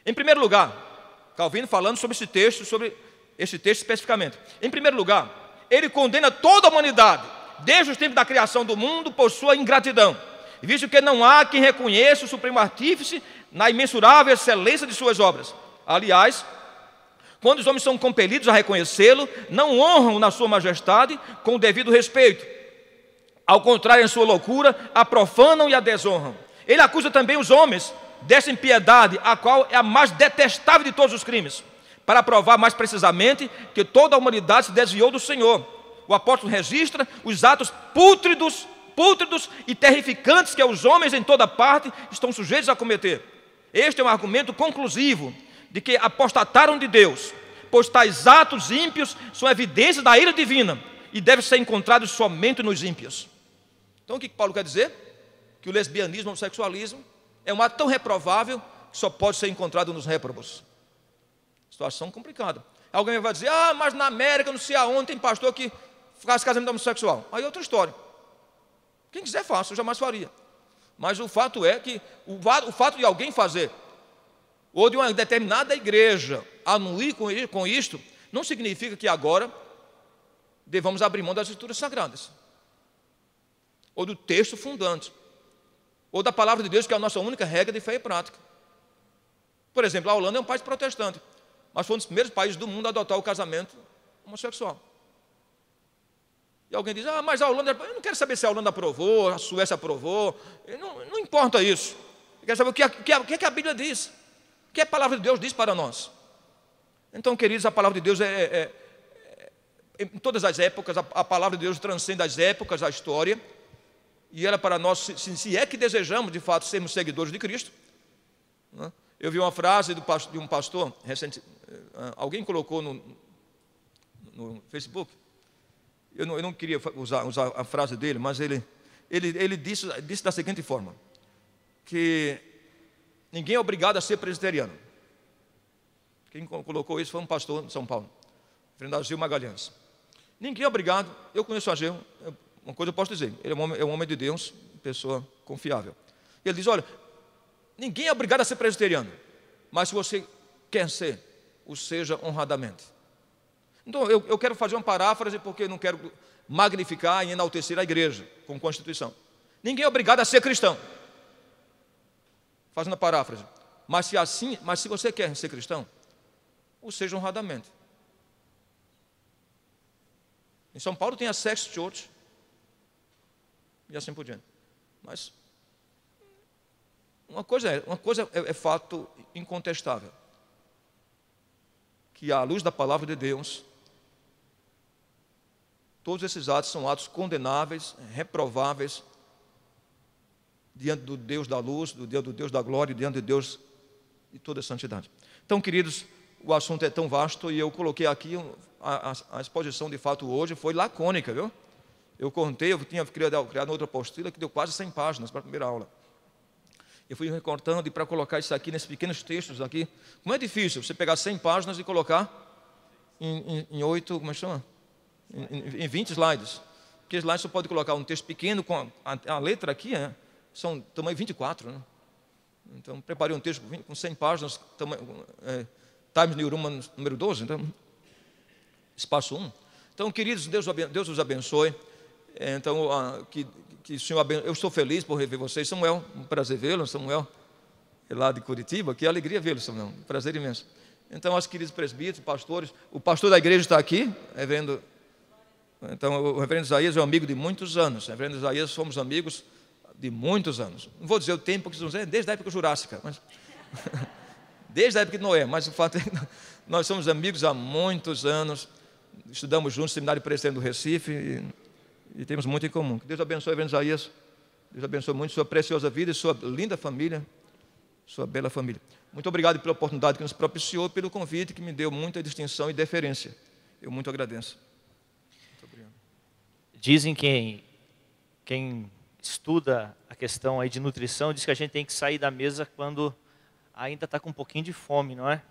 Em primeiro lugar, Calvino falando sobre esse texto especificamente. Em primeiro lugar, ele condena toda a humanidade, desde os tempos da criação do mundo, por sua ingratidão, visto que não há quem reconheça o Supremo Artífice na imensurável excelência de suas obras. Aliás, quando os homens são compelidos a reconhecê-lo, não honram na sua majestade com o devido respeito. Ao contrário, em sua loucura, a profanam e a desonram. Ele acusa também os homens dessa impiedade, a qual é a mais detestável de todos os crimes, para provar mais precisamente que toda a humanidade se desviou do Senhor. O apóstolo registra os atos pútridos e terrificantes que os homens em toda parte estão sujeitos a cometer. Este é um argumento conclusivo de que apostataram de Deus, pois tais atos ímpios são evidências da ira divina e devem ser encontrados somente nos ímpios. Então o que Paulo quer dizer? Que o lesbianismo ou o sexualismo é um ato tão reprovável que só pode ser encontrado nos réprobos. Situação complicada. Alguém vai dizer, mas na América, não sei aonde, tem pastor que faz casamento homossexual. Aí é outra história. Quem quiser faça, eu jamais faria. Mas o fato é que o fato de alguém fazer, ou de uma determinada igreja anuir com isto, não significa que agora devamos abrir mão das escrituras sagradas, ou do texto fundante, ou da palavra de Deus, que é a nossa única regra de fé e prática. Por exemplo, a Holanda é um país protestante, mas foi um dos primeiros países do mundo a adotar o casamento homossexual. E alguém diz, mas a Holanda, eu não quero saber se a Holanda aprovou, a Suécia aprovou, não importa isso. Eu quero saber o que a Bíblia diz, o que a palavra de Deus diz para nós. Então, queridos, a palavra de Deus em todas as épocas, a palavra de Deus transcende as épocas, a história, e ela para nós, se é que desejamos de fato sermos seguidores de Cristo. Eu vi uma frase de um pastor recente, alguém colocou no Facebook. Eu não queria usar a frase dele, mas ele disse da seguinte forma, que ninguém é obrigado a ser presbiteriano. Quem colocou isso foi um pastor de São Paulo, Fernando Ageu Magalhães. Ninguém é obrigado, eu conheço o Ageu, uma coisa eu posso dizer, ele é um homem de Deus, pessoa confiável. Ele diz, olha, ninguém é obrigado a ser presbiteriano, mas se você quer ser, o seja honradamente. Então, eu quero fazer uma paráfrase, porque eu não quero magnificar e enaltecer a igreja com constituição. Ninguém é obrigado a ser cristão. Fazendo a paráfrase. Mas se você quer ser cristão, o seja honradamente. Em São Paulo tem a Sex Church, e assim por diante. Mas uma coisa é fato incontestável, que à luz da palavra de Deus, todos esses atos são atos condenáveis, reprováveis, diante do Deus da luz, do Deus da glória, diante de Deus de toda a santidade. Então, queridos, o assunto é tão vasto, e eu coloquei aqui a exposição de fato hoje, foi lacônica, viu? Eu contei, eu tinha criado outra apostila que deu quase 100 páginas para a primeira aula. Eu fui recortando, e para colocar isso aqui nesses pequenos textos aqui, como é difícil você pegar 100 páginas e colocar em 8, como é que chama? Em 20 slides. Porque slides você pode colocar um texto pequeno, com a letra aqui, são tamanho 24, né? Então, preparei um texto com 100 páginas, Times New Roman número 12, então, espaço 1. Então, queridos, Deus os abençoe. Então, que o Senhor abençoe. Eu estou feliz por rever vocês. Samuel, um prazer vê-lo. Samuel é lá de Curitiba, que alegria vê-lo, Samuel. Um prazer imenso. Então, os queridos presbíteros, pastores, o pastor da igreja está aqui, reverendo. Então, o reverendo Isaías é um amigo de muitos anos. O reverendo Isaías, somos amigos de muitos anos. Não vou dizer o tempo, porque desde a época jurássica, mas desde a época de Noé, mas o fato é que nós somos amigos há muitos anos, estudamos juntos no Seminário Presbiteriano do Recife e temos muito em comum. Que Deus abençoe o reverendo Isaías Deus abençoe muito sua preciosa vida e sua linda família, sua bela família. Muito obrigado pela oportunidade que nos propiciou, pelo convite que me deu muita distinção e deferência. Eu muito agradeço. Muito obrigado. Dizem que quem estuda a questão aí de nutrição diz que a gente tem que sair da mesa quando ainda está com um pouquinho de fome, não é?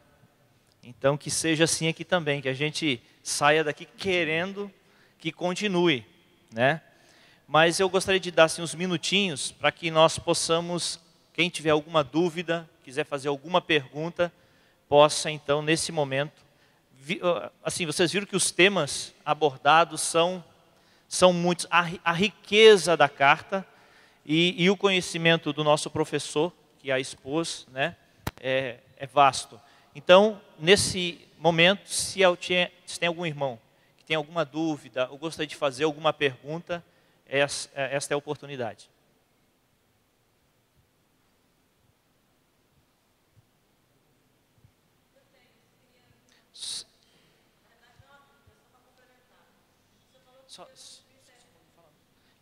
Então que seja assim aqui também, que a gente saia daqui querendo que continue, né? Mas eu gostaria de dar assim, uns minutinhos para que nós possamos, quem tiver alguma dúvida, quiser fazer alguma pergunta, possa então nesse momento, assim, vocês viram que os temas abordados são muitos, a riqueza da carta e o conhecimento do nosso professor, que a expôs, né, é vasto. Então, nesse momento, se tem algum irmão que tem alguma dúvida ou gostaria de fazer alguma pergunta, esta é a oportunidade.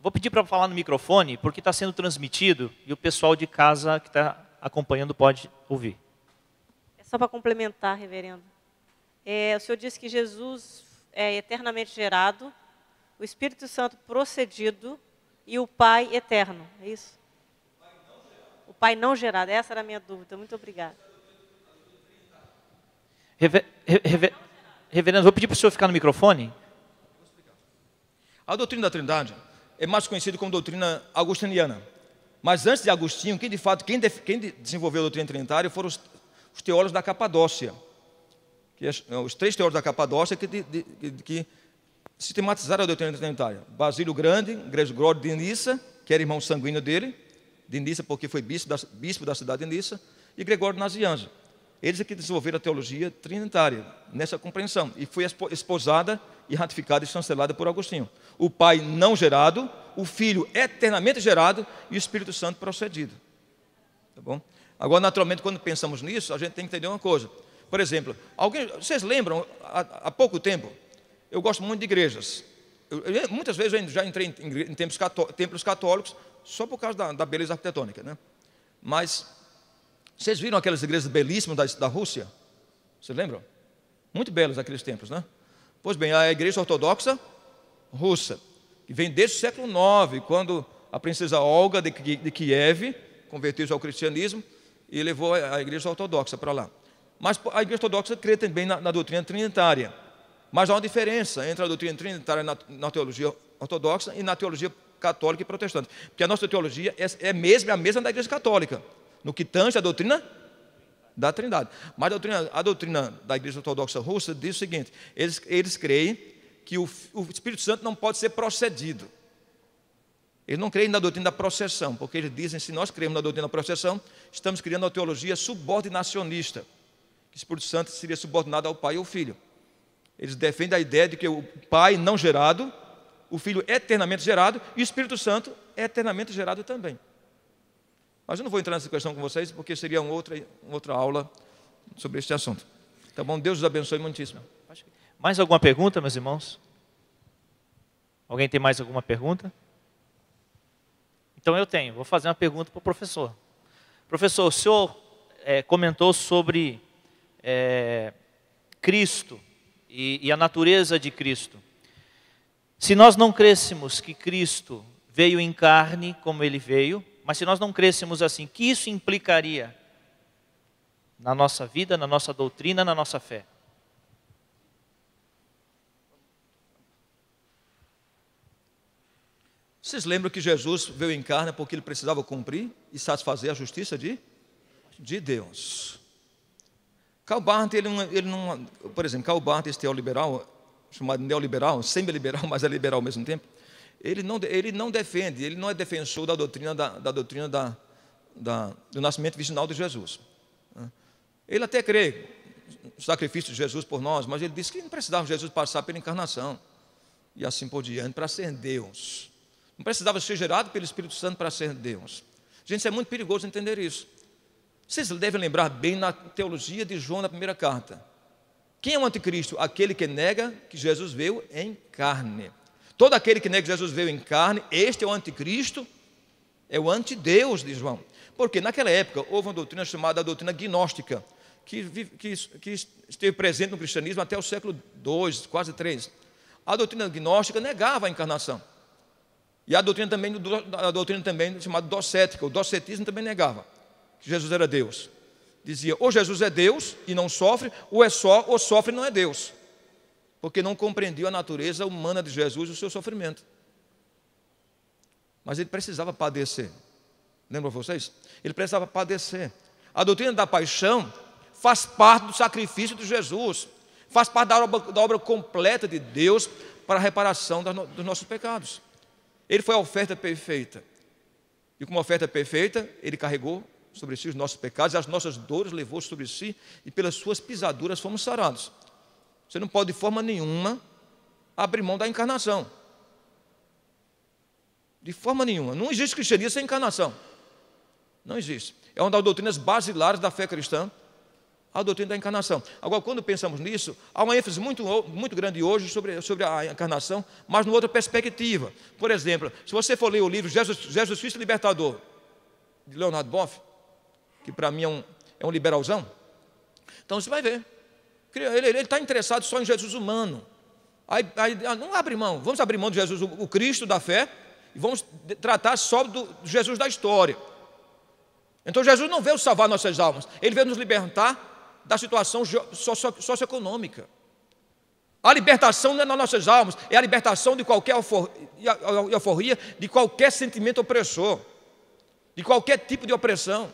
Vou pedir para falar no microfone, porque está sendo transmitido e o pessoal de casa que está acompanhando pode ouvir. É só para complementar, reverendo. O senhor disse que Jesus é eternamente gerado, o Espírito Santo procedido e o Pai eterno, é isso? O Pai não gerado, essa era a minha dúvida. Muito obrigada. Reverendo, vou pedir para o senhor ficar no microfone. A doutrina da Trindade é mais conhecida como doutrina agostiniana. Mas antes de Agostinho, quem desenvolveu a doutrina trinitária foram os teólogos da Capadócia. Os 3 teólogos da Capadócia que sistematizaram a doutrina trinitária. Basílio Grande, Gregório de Nissa, que era irmão sanguíneo dele, de Nissa porque foi bispo da cidade de Nissa, e Gregório Nazianzo. Eles é que desenvolveram a teologia trinitária, nessa compreensão, e foi esposada e ratificada e chancelada por Agostinho. O Pai não gerado, o Filho eternamente gerado e o Espírito Santo procedido. Tá bom? Agora, naturalmente, quando pensamos nisso, a gente tem que entender uma coisa. Por exemplo, vocês lembram, há pouco tempo, eu gosto muito de igrejas. Muitas vezes eu já entrei em templos católicos só por causa da beleza arquitetônica, né? Mas vocês viram aquelas igrejas belíssimas da Rússia? Vocês lembram? Muito belas aqueles templos, né? Pois bem, a igreja ortodoxa russa, que vem desde o século IX, quando a princesa Olga de Kiev converteu-se ao cristianismo e levou a igreja ortodoxa para lá. Mas a igreja ortodoxa crê também na doutrina trinitária. Mas há uma diferença entre a doutrina trinitária na teologia ortodoxa e na teologia católica e protestante. Porque a nossa teologia é a mesma da igreja católica, no que tange a doutrina da Trindade. Mas a doutrina da igreja ortodoxa russa diz o seguinte: eles creem que o Espírito Santo não pode ser procedido. Eles não creem na doutrina da processão, porque eles dizem, se nós cremos na doutrina da processão, estamos criando uma teologia subordinacionista, que o Espírito Santo seria subordinado ao Pai e ao Filho. Eles defendem a ideia de que o Pai não gerado, o Filho eternamente gerado e o Espírito Santo é eternamente gerado também. Mas eu não vou entrar nessa questão com vocês, porque seria uma outra aula sobre este assunto. Tá bom? Deus os abençoe muitíssimo. Mais alguma pergunta, meus irmãos? Alguém tem mais alguma pergunta? Então eu tenho. Vou fazer uma pergunta para o professor. Professor, o senhor comentou sobre Cristo e a natureza de Cristo. Se nós não crêssemos que Cristo veio em carne como Ele veio, mas se nós não crêssemos assim, que isso implicaria na nossa vida, na nossa doutrina, na nossa fé? Vocês lembram que Jesus veio em carne porque Ele precisava cumprir e satisfazer a justiça de Deus. Karl Barth, por exemplo, Karl Barth, esse teólogo liberal, chamado neoliberal, semi-liberal, mas é liberal ao mesmo tempo, ele não defende, ele não é defensor da doutrina do nascimento virginal de Jesus. Ele até crê no sacrifício de Jesus por nós, mas ele diz que não precisava Jesus passar pela encarnação e assim por diante para ser Deus. Não precisava ser gerado pelo Espírito Santo para ser Deus. Gente, isso é muito perigoso entender isso. Vocês devem lembrar bem na teologia de João, na primeira carta. Quem é o anticristo? Aquele que nega que Jesus veio em carne. Todo aquele que nega que Jesus veio em carne, este é o anticristo É o antideus de João. Porque naquela época houve uma doutrina chamada doutrina gnóstica, que esteve presente no cristianismo até o século II, quase III. A doutrina gnóstica negava a encarnação. E a doutrina também chamada docética, o docetismo também negava que Jesus era Deus. Dizia, ou Jesus é Deus e não sofre, ou sofre e não é Deus. Porque não compreendiam a natureza humana de Jesus e o seu sofrimento. Mas ele precisava padecer. Lembram vocês? Ele precisava padecer. A doutrina da paixão faz parte do sacrifício de Jesus, faz parte da obra completa de Deus para a reparação dos nossos pecados. Ele foi a oferta perfeita. E como oferta perfeita, ele carregou sobre si os nossos pecados, e as nossas dores levou sobre si, e pelas suas pisaduras fomos sarados. Você não pode de forma nenhuma abrir mão da encarnação. De forma nenhuma. Não existe cristianismo sem encarnação. Não existe. É uma das doutrinas basilares da fé cristã, a doutrina da encarnação. Agora, quando pensamos nisso, há uma ênfase muito grande hoje sobre a encarnação, mas numa outra perspectiva. Por exemplo, se você for ler o livro Jesus Cristo Libertador, de Leonard Boff, que para mim é um liberalzão, então você vai ver. Ele está interessado só em Jesus humano. Aí não abre mão, vamos abrir mão de Jesus, o Cristo da fé, e vamos tratar só do Jesus da história. Então Jesus não veio salvar nossas almas, Ele veio nos libertar da situação socioeconômica. A libertação não é nas nossas almas, é a libertação de qualquer euforia, de qualquer sentimento opressor, de qualquer tipo de opressão,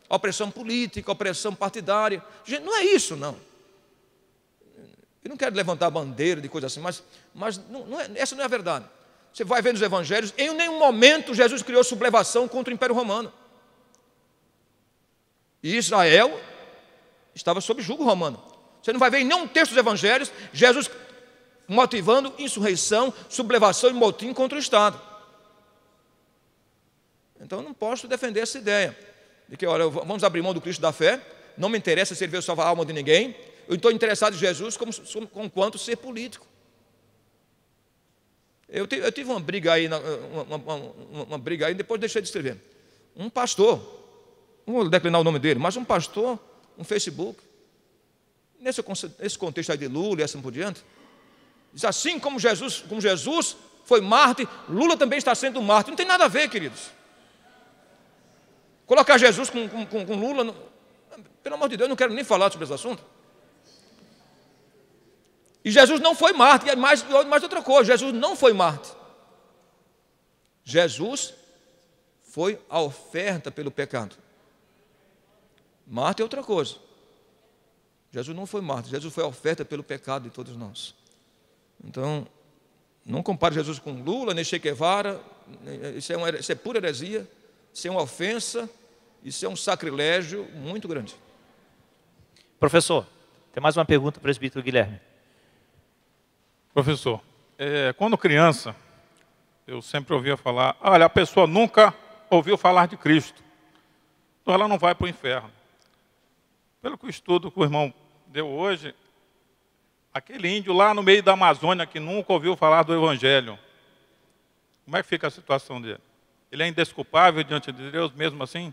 opressão política, opressão partidária. Gente, não é isso, não. Eu não quero levantar bandeira de coisa assim, mas essa não é a verdade. Você vai ver nos evangelhos, em nenhum momento Jesus criou sublevação contra o Império Romano. E Israel estava sob jugo romano. Você não vai ver em nenhum texto dos evangelhos Jesus motivando insurreição, sublevação e motim contra o Estado. Então eu não posso defender essa ideia de que, olha, vamos abrir mão do Cristo da fé, não me interessa se ele veio salvar a alma de ninguém, eu estou interessado em Jesus como quanto ser político. Eu tive uma briga aí, uma briga aí, depois deixei de escrever. Um pastor, não vou declinar o nome dele, mas um pastor, um Facebook, nesse contexto aí de Lula e assim por diante, diz assim como Jesus foi Marte, Lula também está sendo Marte. Não tem nada a ver, queridos. Colocar Jesus com Lula, pelo amor de Deus, eu não quero nem falar sobre esse assunto. E Jesus não foi Marte, e mais outra coisa, Jesus não foi Marte. Jesus foi a oferta pelo pecado. Marte é outra coisa. Jesus não foi Marte, Jesus foi a oferta pelo pecado de todos nós. Então, não compare Jesus com Lula, nem Che Guevara, isso é pura heresia, isso é uma ofensa, isso é um sacrilégio muito grande. Professor, tem mais uma pergunta para o presbítero Guilherme. Professor, quando criança, eu sempre ouvia falar, olha, a pessoa nunca ouviu falar de Cristo, então ela não vai para o inferno. Pelo que o estudo que o irmão deu hoje, aquele índio lá no meio da Amazônia que nunca ouviu falar do Evangelho, como é que fica a situação dele? Ele é indesculpável diante de Deus mesmo assim?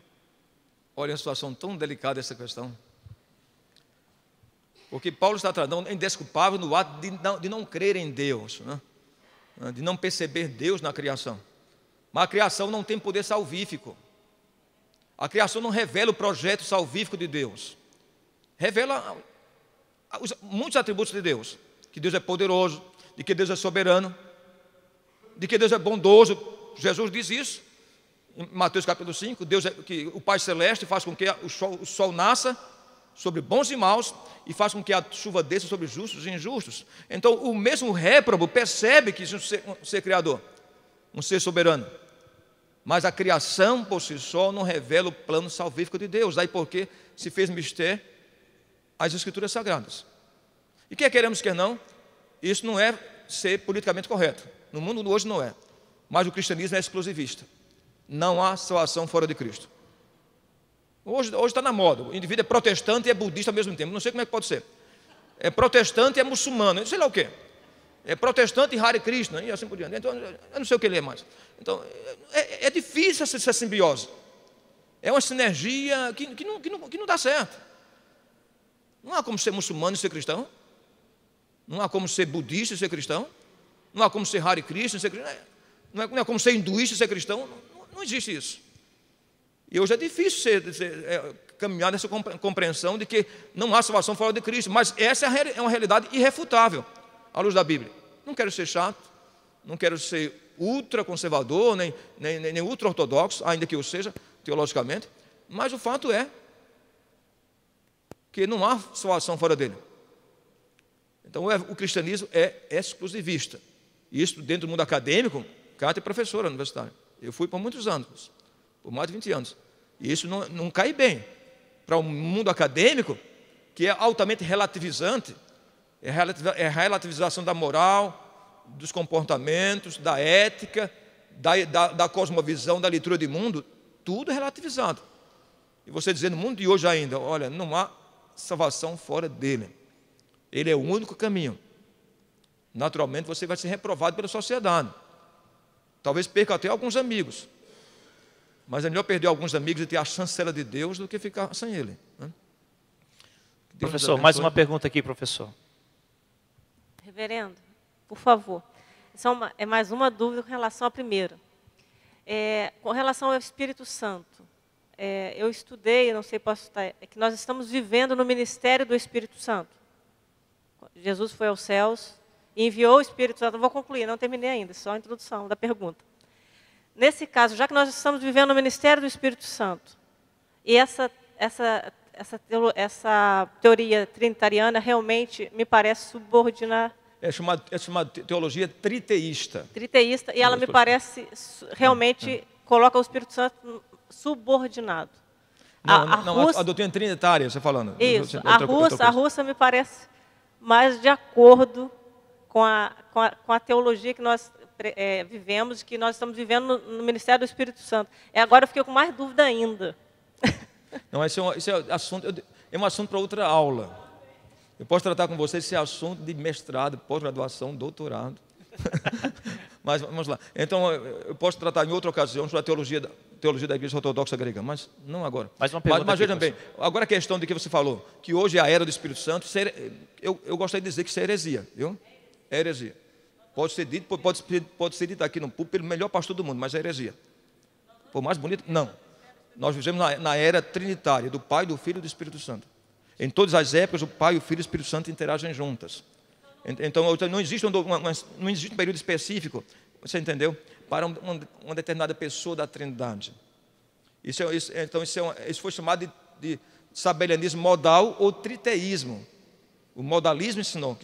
Olha a situação tão delicada essa questão. Porque Paulo está tratando indesculpável no ato de não crer em Deus, né? De não perceber Deus na criação. Mas a criação não tem poder salvífico. A criação não revela o projeto salvífico de Deus. Revela muitos atributos de Deus. Que Deus é poderoso, de que Deus é soberano, de que Deus é bondoso. Jesus diz isso em Mateus capítulo 5. Que o Pai Celeste faz com que o sol nasça sobre bons e maus, e faz com que a chuva desça sobre justos e injustos. Então, o mesmo réprobo percebe que existe um ser criador, um ser soberano. Mas a criação, por si só, não revela o plano salvífico de Deus. Daí porque se fez mister as Escrituras Sagradas. E quer queremos, quer não, isso não é ser politicamente correto. No mundo hoje não é. Mas o cristianismo é exclusivista. Não há salvação fora de Cristo. Hoje está na moda, o indivíduo é protestante e é budista ao mesmo tempo, não sei como é que pode ser. É protestante e é muçulmano, sei lá o quê. É protestante e Hare Krishna, e assim por diante. Então, eu não sei o que ele é mais. Então, é difícil difícil essa simbiose. É uma sinergia que não dá certo. Não há como ser muçulmano e ser cristão. Não há como ser budista e ser cristão. Não há como ser Hare Krishna e ser cristão. Não é como ser hinduísta e ser cristão. Não existe isso. E hoje é difícil caminhar nessa compreensão de que não há salvação fora de Cristo. Mas essa é uma realidade irrefutável à luz da Bíblia. Não quero ser chato, não quero ser ultraconservador, nem ultra-ortodoxo, ainda que eu seja, teologicamente, mas o fato é que não há salvação fora dele. Então o cristianismo é exclusivista. Isso dentro do mundo acadêmico, Cátia é professora universitária. Eu fui por muitos anos, por mais de 20 anos. E isso não cai bem para um mundo acadêmico que é altamente relativizante, é a relativização da moral, dos comportamentos, da ética, da cosmovisão, da leitura de mundo, tudo é relativizado. E você dizer no mundo de hoje ainda, olha, não há salvação fora dele. Ele é o único caminho. Naturalmente você vai ser reprovado pela sociedade. Talvez perca até alguns amigos. Mas é melhor perder alguns amigos e ter a chancela de Deus do que ficar sem ele, né? Professor, mais uma pergunta aqui, professor. Reverendo, por favor. É mais uma dúvida com relação à primeira. Com relação ao Espírito Santo. Eu estudei, não sei, posso estar, que nós estamos vivendo no ministério do Espírito Santo. Jesus foi aos céus e enviou o Espírito Santo. Não vou concluir, não terminei ainda, só a introdução da pergunta. Nesse caso, já que nós estamos vivendo no ministério do Espírito Santo, e essa teoria trinitariana realmente me parece subordinar. É chamada teologia triteísta. Triteísta, e ela me parece realmente coloca o Espírito Santo subordinado. A doutrina trinitária, você falando. Isso, a russa me parece mais de acordo com a teologia que nós vivemos, que nós estamos vivendo no ministério do Espírito Santo. Agora eu fiquei com mais dúvida ainda. Não, esse é um assunto para outra aula. Eu posso tratar com vocês esse assunto de mestrado, pós-graduação, doutorado. Mas vamos lá. Então, eu posso tratar em outra ocasião sobre a teologia da Igreja Ortodoxa Grega, mas não agora. Mais uma pergunta mas veja bem, agora a questão de que você falou, que hoje é a era do Espírito Santo, eu gostaria de dizer que isso é heresia, viu? É heresia. Pode ser dito aqui no púlpito pelo melhor pastor do mundo, mas é heresia. Por mais bonito, não. Nós vivemos na era trinitária, do Pai, do Filho e do Espírito Santo. Em todas as épocas, o Pai, o Filho e o Espírito Santo interagem juntas. Então, não existe um período específico, você entendeu? Para uma determinada pessoa da Trindade. Isso foi chamado de sabelianismo modal ou triteísmo. O modalismo ensinou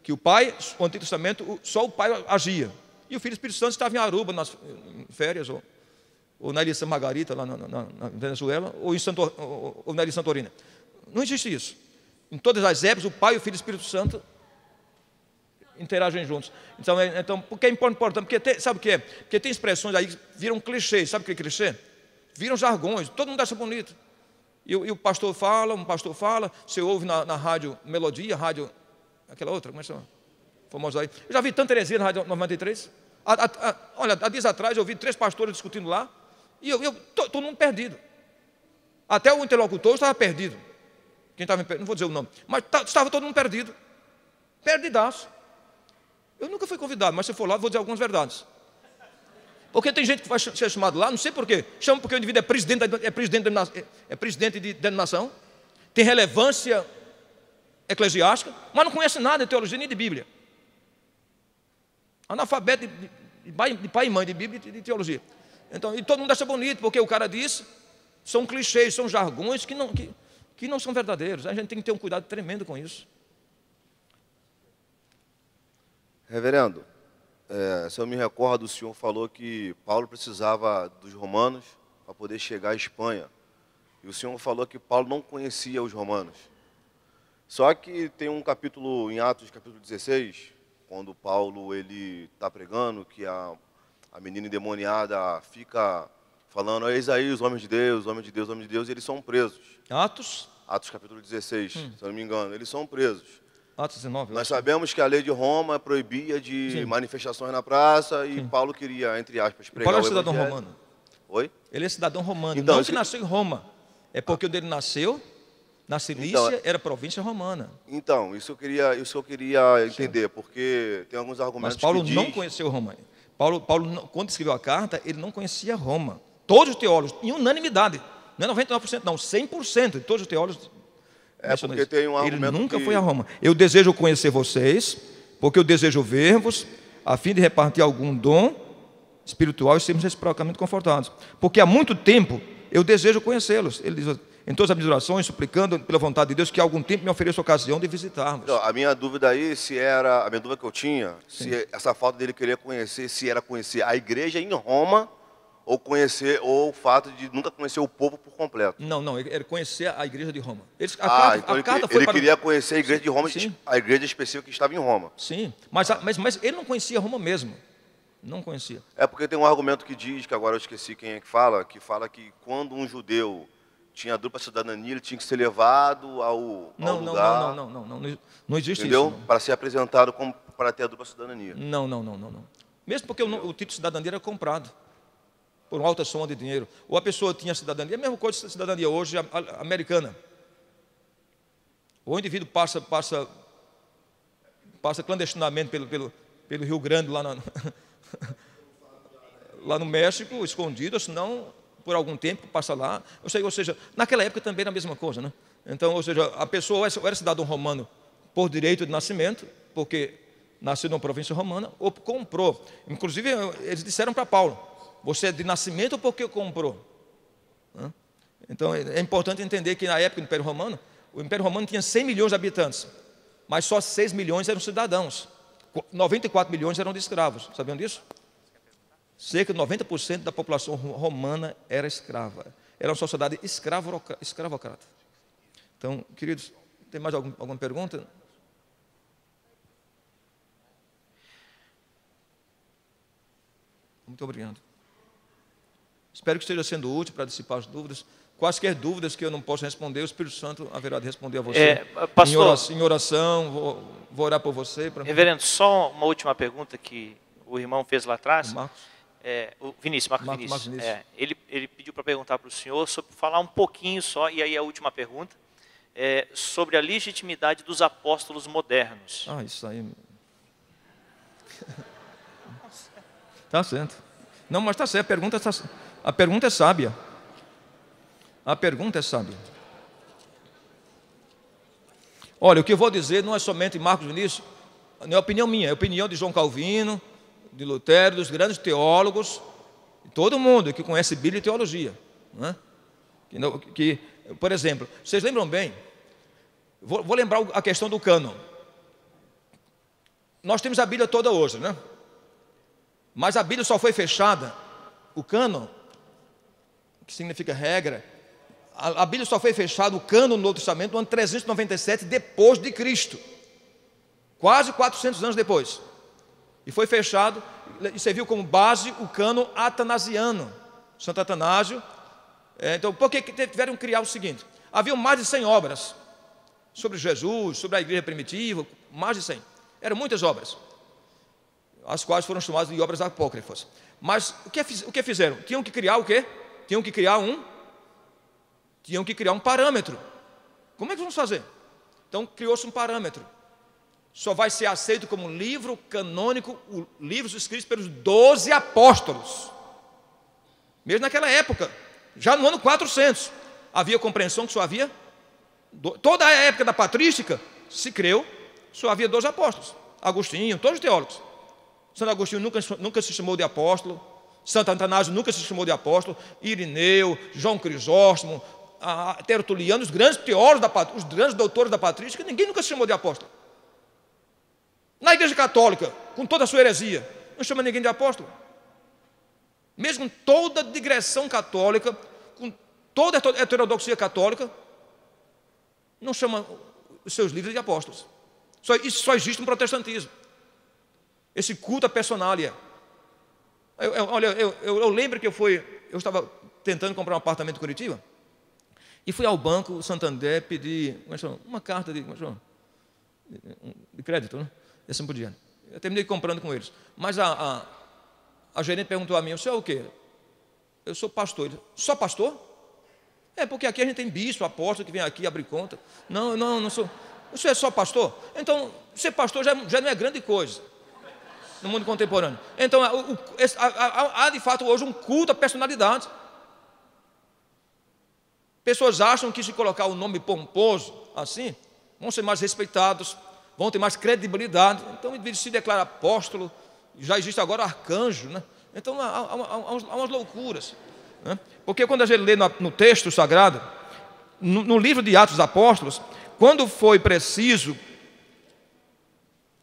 que o Pai, o Antigo Testamento, só o Pai agia. E o Filho e o Espírito Santo estavam em Aruba, nas férias, ou na Ilha Santa Margarita, lá na Venezuela, ou na Ilha Santorina. Não existe isso. Em todas as épocas, o Pai, o Filho e o Espírito Santo interagem juntos. Então, por que é importante? Porque sabe o que é? Porque tem expressões aí que viram clichês. Sabe o que é clichê? Viram jargões. Todo mundo acha bonito. E um pastor fala, você ouve na rádio Melodia, rádio, aquela outra, como é que chama? Famosa aí. Eu já vi tanta heresia na rádio 93. Olha, há dias atrás eu ouvi 3 pastores discutindo lá, e todo mundo perdido. Até o interlocutor estava perdido. Quem estava não vou dizer o nome, mas estava todo mundo perdido. Perdidaço. Eu nunca fui convidado, mas se for lá, vou dizer algumas verdades. Porque tem gente que vai ser chamado lá, não sei porquê. Chama porque o indivíduo é presidente de denominação, tem relevância eclesiástica, mas não conhece nada de teologia nem de Bíblia. Analfabeto de pai e mãe de Bíblia e de teologia. Então, e todo mundo acha bonito, porque o cara disse, são clichês, são jargões que não são verdadeiros. A gente tem que ter um cuidado tremendo com isso. Reverendo, se eu me recordo, o senhor falou que Paulo precisava dos romanos para poder chegar à Espanha. E o senhor falou que Paulo não conhecia os romanos. Só que tem um capítulo em Atos, capítulo 16, quando Paulo está pregando, que a menina endemoniada fica falando, eis aí os homens de Deus, homens de Deus, homens de Deus, e eles são presos. Atos capítulo 16, se eu não me engano, eles são presos. Atos 19. Nós sabemos que a lei de Roma proibia de manifestações na praça e Paulo queria, entre aspas, pregar Paulo o é cidadão evangelho. romano. Oi? Ele é cidadão romano. Então, não isso que que- nasceu em Roma. É porque onde ele nasceu, na Cilícia, Então, era província romana. Então, isso eu queria entender, porque tem alguns Mas argumentos Paulo que não diz... conheceu Roma. Quando escreveu a carta, ele não conhecia Roma. Todos os teólogos, em unanimidade. Não é 99%, não, 100% de todos os teólogos. mencionam porque isso. tem um Ele argumento nunca que- foi a Roma. Eu desejo conhecer vocês, porque eu desejo ver-vos, a fim de repartir algum dom espiritual e sermos reciprocamente confortados. Porque há muito tempo eu desejo conhecê-los. Ele diz, em todas as minhas orações, suplicando pela vontade de Deus, que há algum tempo me ofereça a ocasião de visitarmos. Então, a minha dúvida aí, a minha dúvida que eu tinha, se essa falta dele querer conhecer, se era conhecer a igreja em Roma, ou o fato de nunca conhecer o povo por completo. Não, ele conhecer a igreja de Roma. Então ele queria conhecer a igreja de Roma, Sim. a igreja específica que estava em Roma. Sim, mas ele não conhecia Roma mesmo. Não conhecia. É porque tem um argumento que diz, que agora eu esqueci quem é que fala que quando um judeu tinha dupla cidadania, ele tinha que ser levado ao lugar. Não existe Entendeu? isso. Para ser apresentado como para ter a dupla cidadania. Não. Mesmo porque o título de cidadania era comprado por uma alta soma de dinheiro. Ou a pessoa tinha cidadania, a mesma coisa de cidadania hoje americana. Ou o indivíduo passa clandestinamente pelo Rio Grande, lá no México, escondido, ou senão, por algum tempo, passa lá. Ou seja, naquela época também era a mesma coisa, né? Então, ou seja, a pessoa ou era cidadão romano por direito de nascimento, porque nasceu numa província romana, ou comprou. Inclusive, eles disseram para Paulo, você é de nascimento ou porque comprou? Então, é importante entender que na época do Império Romano, o Império Romano tinha 100 milhões de habitantes, mas só 6 milhões eram cidadãos. 94 milhões eram de escravos. Sabiam disso? Cerca de 90% da população romana era escrava. Era uma sociedade escravocrata. Então, queridos, tem mais alguma pergunta? Muito obrigado. Espero que esteja sendo útil para dissipar as dúvidas. Quaisquer dúvidas que eu não possa responder, o Espírito Santo haverá de responder a você. Pastor, em oração, vou orar por você. Reverendo, só uma última pergunta que o irmão fez lá atrás. Marcos. O Vinícius, Marcos Marcos Vinícius. Vinícius. Ele pediu para perguntar para o senhor, sobre falar um pouquinho só, e aí a última pergunta, sobre a legitimidade dos apóstolos modernos. Isso aí. Está certo. Não, mas está certo, a pergunta é sábia. A pergunta é sábia. Olha, o que eu vou dizer não é somente Marcos Vinícius, não é opinião minha, é opinião de João Calvino, de Lutero, dos grandes teólogos, de todo mundo que conhece Bíblia e teologia. Né? Por exemplo, vocês lembram bem, vou lembrar a questão do cânon. Nós temos a Bíblia toda hoje, né? Mas a Bíblia só foi fechada, o cânon, que significa regra, a Bíblia só foi fechada, o cânon do Novo Testamento, no ano 397 depois de Cristo. Quase 400 anos depois. E foi fechado, e serviu como base o cânon atanasiano. Santo Atanásio. Então, por que tiveram que criar o seguinte? Havia mais de 100 obras sobre Jesus, sobre a igreja primitiva, mais de 100. Eram muitas obras, as quais foram chamadas de obras apócrifas. Mas o que fizeram? Tinham que criar o quê? Tinham que criar um parâmetro. Como é que vamos fazer? Então, criou-se um parâmetro. Só vai ser aceito como livro canônico livros escritos pelos 12 apóstolos. Mesmo naquela época, já no ano 400, havia compreensão que só havia... Toda a época da patrística, se creu, só havia 12 apóstolos. Agostinho, todos os teólogos. Santo Agostinho nunca se chamou de apóstolo. Santo Atanásio nunca se chamou de apóstolo. Irineu, João Crisóstomo, Tertuliano, os grandes teólogos, os grandes doutores da patrística, ninguém nunca se chamou de apóstolo. Na Igreja Católica, com toda a sua heresia, não chama ninguém de apóstolo. Mesmo com toda a digressão católica, com toda a heterodoxia católica, não chama os seus líderes de apóstolos. Isso só existe no protestantismo. Esse culto à personalia. Eu lembro que eu estava tentando comprar um apartamento em Curitiba e fui ao Banco Santander pedir uma carta de crédito, né? E assim por diante. Eu terminei comprando com eles. Mas a gerente perguntou a mim, o senhor é o quê? Eu sou pastor. Ele, só pastor? É, porque aqui a gente tem bispo, apóstolo, que vem aqui abrir conta. Não sou. O senhor é só pastor? Então, ser pastor já não é grande coisa no mundo contemporâneo. Então, há de fato hoje um culto à personalidade. Pessoas acham que se colocar um nome pomposo assim, vão ser mais respeitados, vão ter mais credibilidade. Então, ele se declara apóstolo, já existe agora arcanjo, né? Então, há umas loucuras, né? Porque quando a gente lê no texto sagrado, no livro de Atos dos Apóstolos, quando foi preciso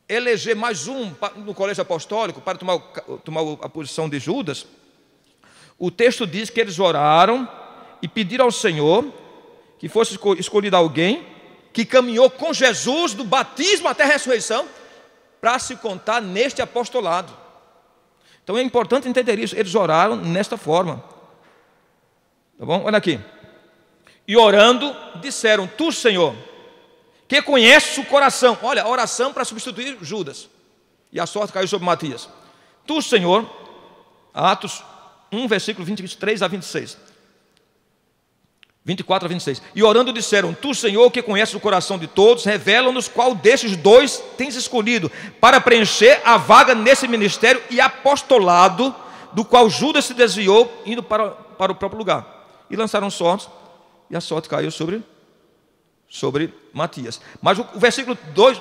eleger mais um no colégio apostólico para tomar a posição de Judas, o texto diz que eles oraram e pediram ao Senhor que fosse escolhido alguém que caminhou com Jesus do batismo até a ressurreição para se contar neste apostolado. Então é importante entender isso. Eles oraram nesta forma. Tá bom? Olha aqui. E orando, disseram: Tu, Senhor, que conheces o coração. Olha, a oração para substituir Judas. E a sorte caiu sobre Matias. Tu, Senhor, Atos 1, versículo 23 a 26. 24 a 26. E orando disseram: Tu, Senhor, que conheces o coração de todos, revela-nos qual desses dois tens escolhido para preencher a vaga nesse ministério e apostolado do qual Judas se desviou, indo para o próprio lugar. E lançaram sortes, e a sorte caiu sobre Matias. Mas o versículo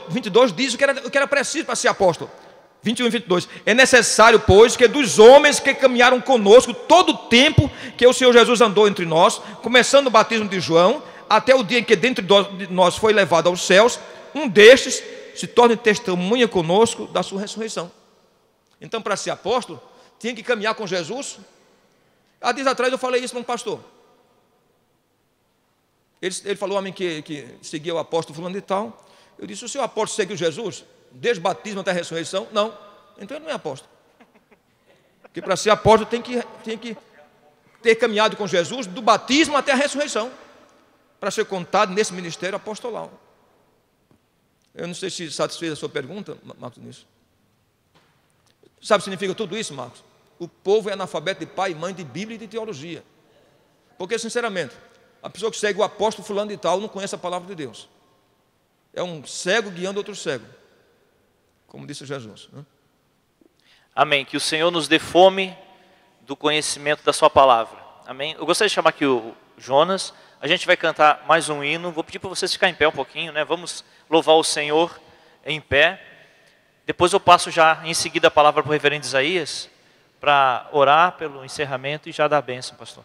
22 diz o que era preciso para ser apóstolo. 21 e 22. É necessário, pois, que dos homens que caminharam conosco todo o tempo que o Senhor Jesus andou entre nós, começando o batismo de João, até o dia em que dentre de nós foi levado aos céus, um destes se torne testemunha conosco da sua ressurreição. Então, para ser apóstolo, tinha que caminhar com Jesus. Há dias atrás eu falei isso para um pastor. Ele falou a mim que seguia o apóstolo fulano e tal. Eu disse: o senhor apóstolo seguiu Jesus? Desde o batismo até a ressurreição? Não. Então ele não é apóstolo. Porque para ser apóstolo tem que ter caminhado com Jesus do batismo até a ressurreição, para ser contado nesse ministério apostoral. Eu não sei se satisfez a sua pergunta, Marcos, nisso. Sabe o que significa tudo isso, Marcos? O povo é analfabeto de pai e mãe, de Bíblia e de teologia. Porque, sinceramente, a pessoa que segue o apóstolo fulano de tal não conhece a palavra de Deus. É um cego guiando outro cego, como disse Jesus, né? Amém. Que o Senhor nos dê fome do conhecimento da sua palavra. Amém. Eu gostaria de chamar aqui o Jonas. A gente vai cantar mais um hino. Vou pedir para vocês ficarem em pé um pouquinho, né? Vamos louvar o Senhor em pé. Depois eu passo já em seguida a palavra para o reverendo Isaías, para orar pelo encerramento e já dar a bênção, pastor.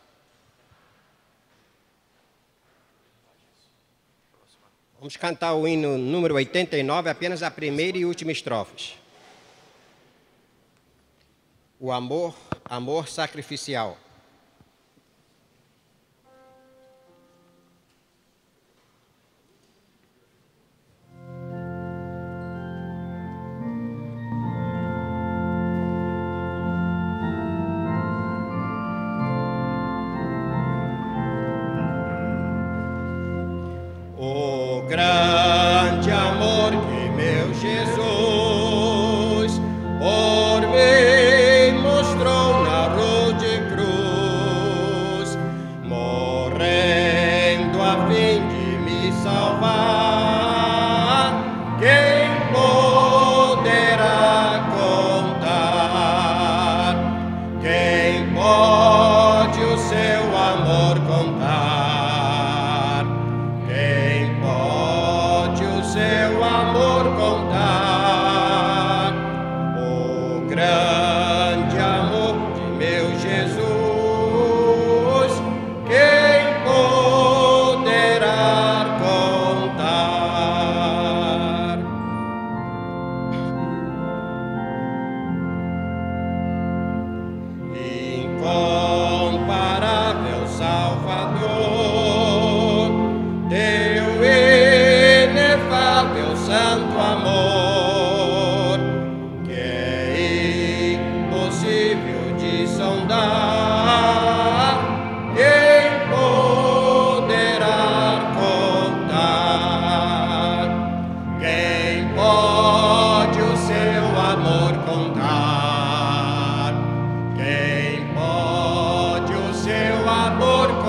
Vamos cantar o hino número 89, apenas a primeira e última estrofes. O amor sacrificial. O grande amor que meu Jesus por mim mostrou na rude cruz.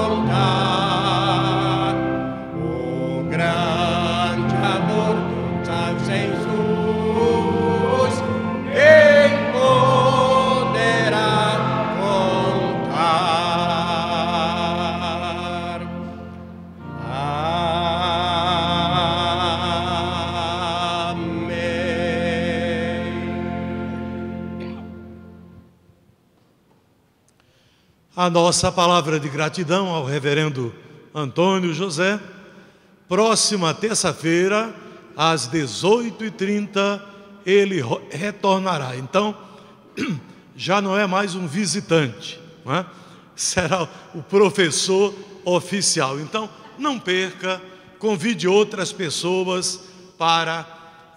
contar o grande amor do tal Jesus. Quem poderá contar? A nossa palavra de gratidão ao reverendo Antônio José. Próxima terça-feira, às 18h30, ele retornará. Então, já não é mais um visitante, não é? Será o professor oficial. Então, não perca, convide outras pessoas para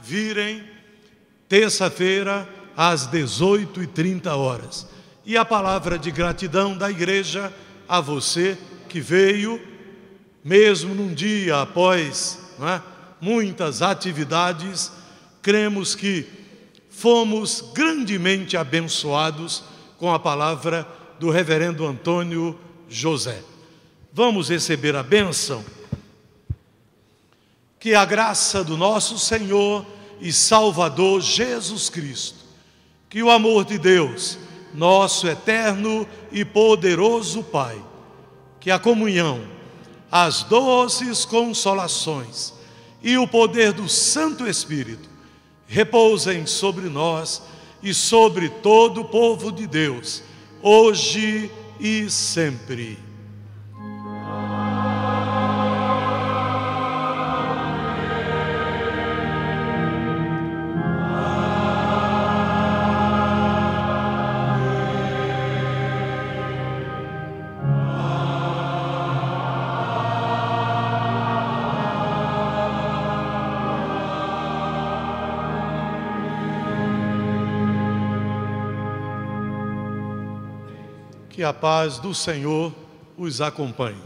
virem terça-feira, às 18h30. E a palavra de gratidão da igreja a você que veio, mesmo num dia após, não é, muitas atividades, cremos que fomos grandemente abençoados com a palavra do reverendo Antônio José. Vamos receber a bênção. Que a graça do nosso Senhor e Salvador Jesus Cristo, que o amor de Deus, nosso eterno e poderoso Pai, que a comunhão, as doces consolações e o poder do Santo Espírito repousem sobre nós e sobre todo o povo de Deus, hoje e sempre. Que a paz do Senhor os acompanhe.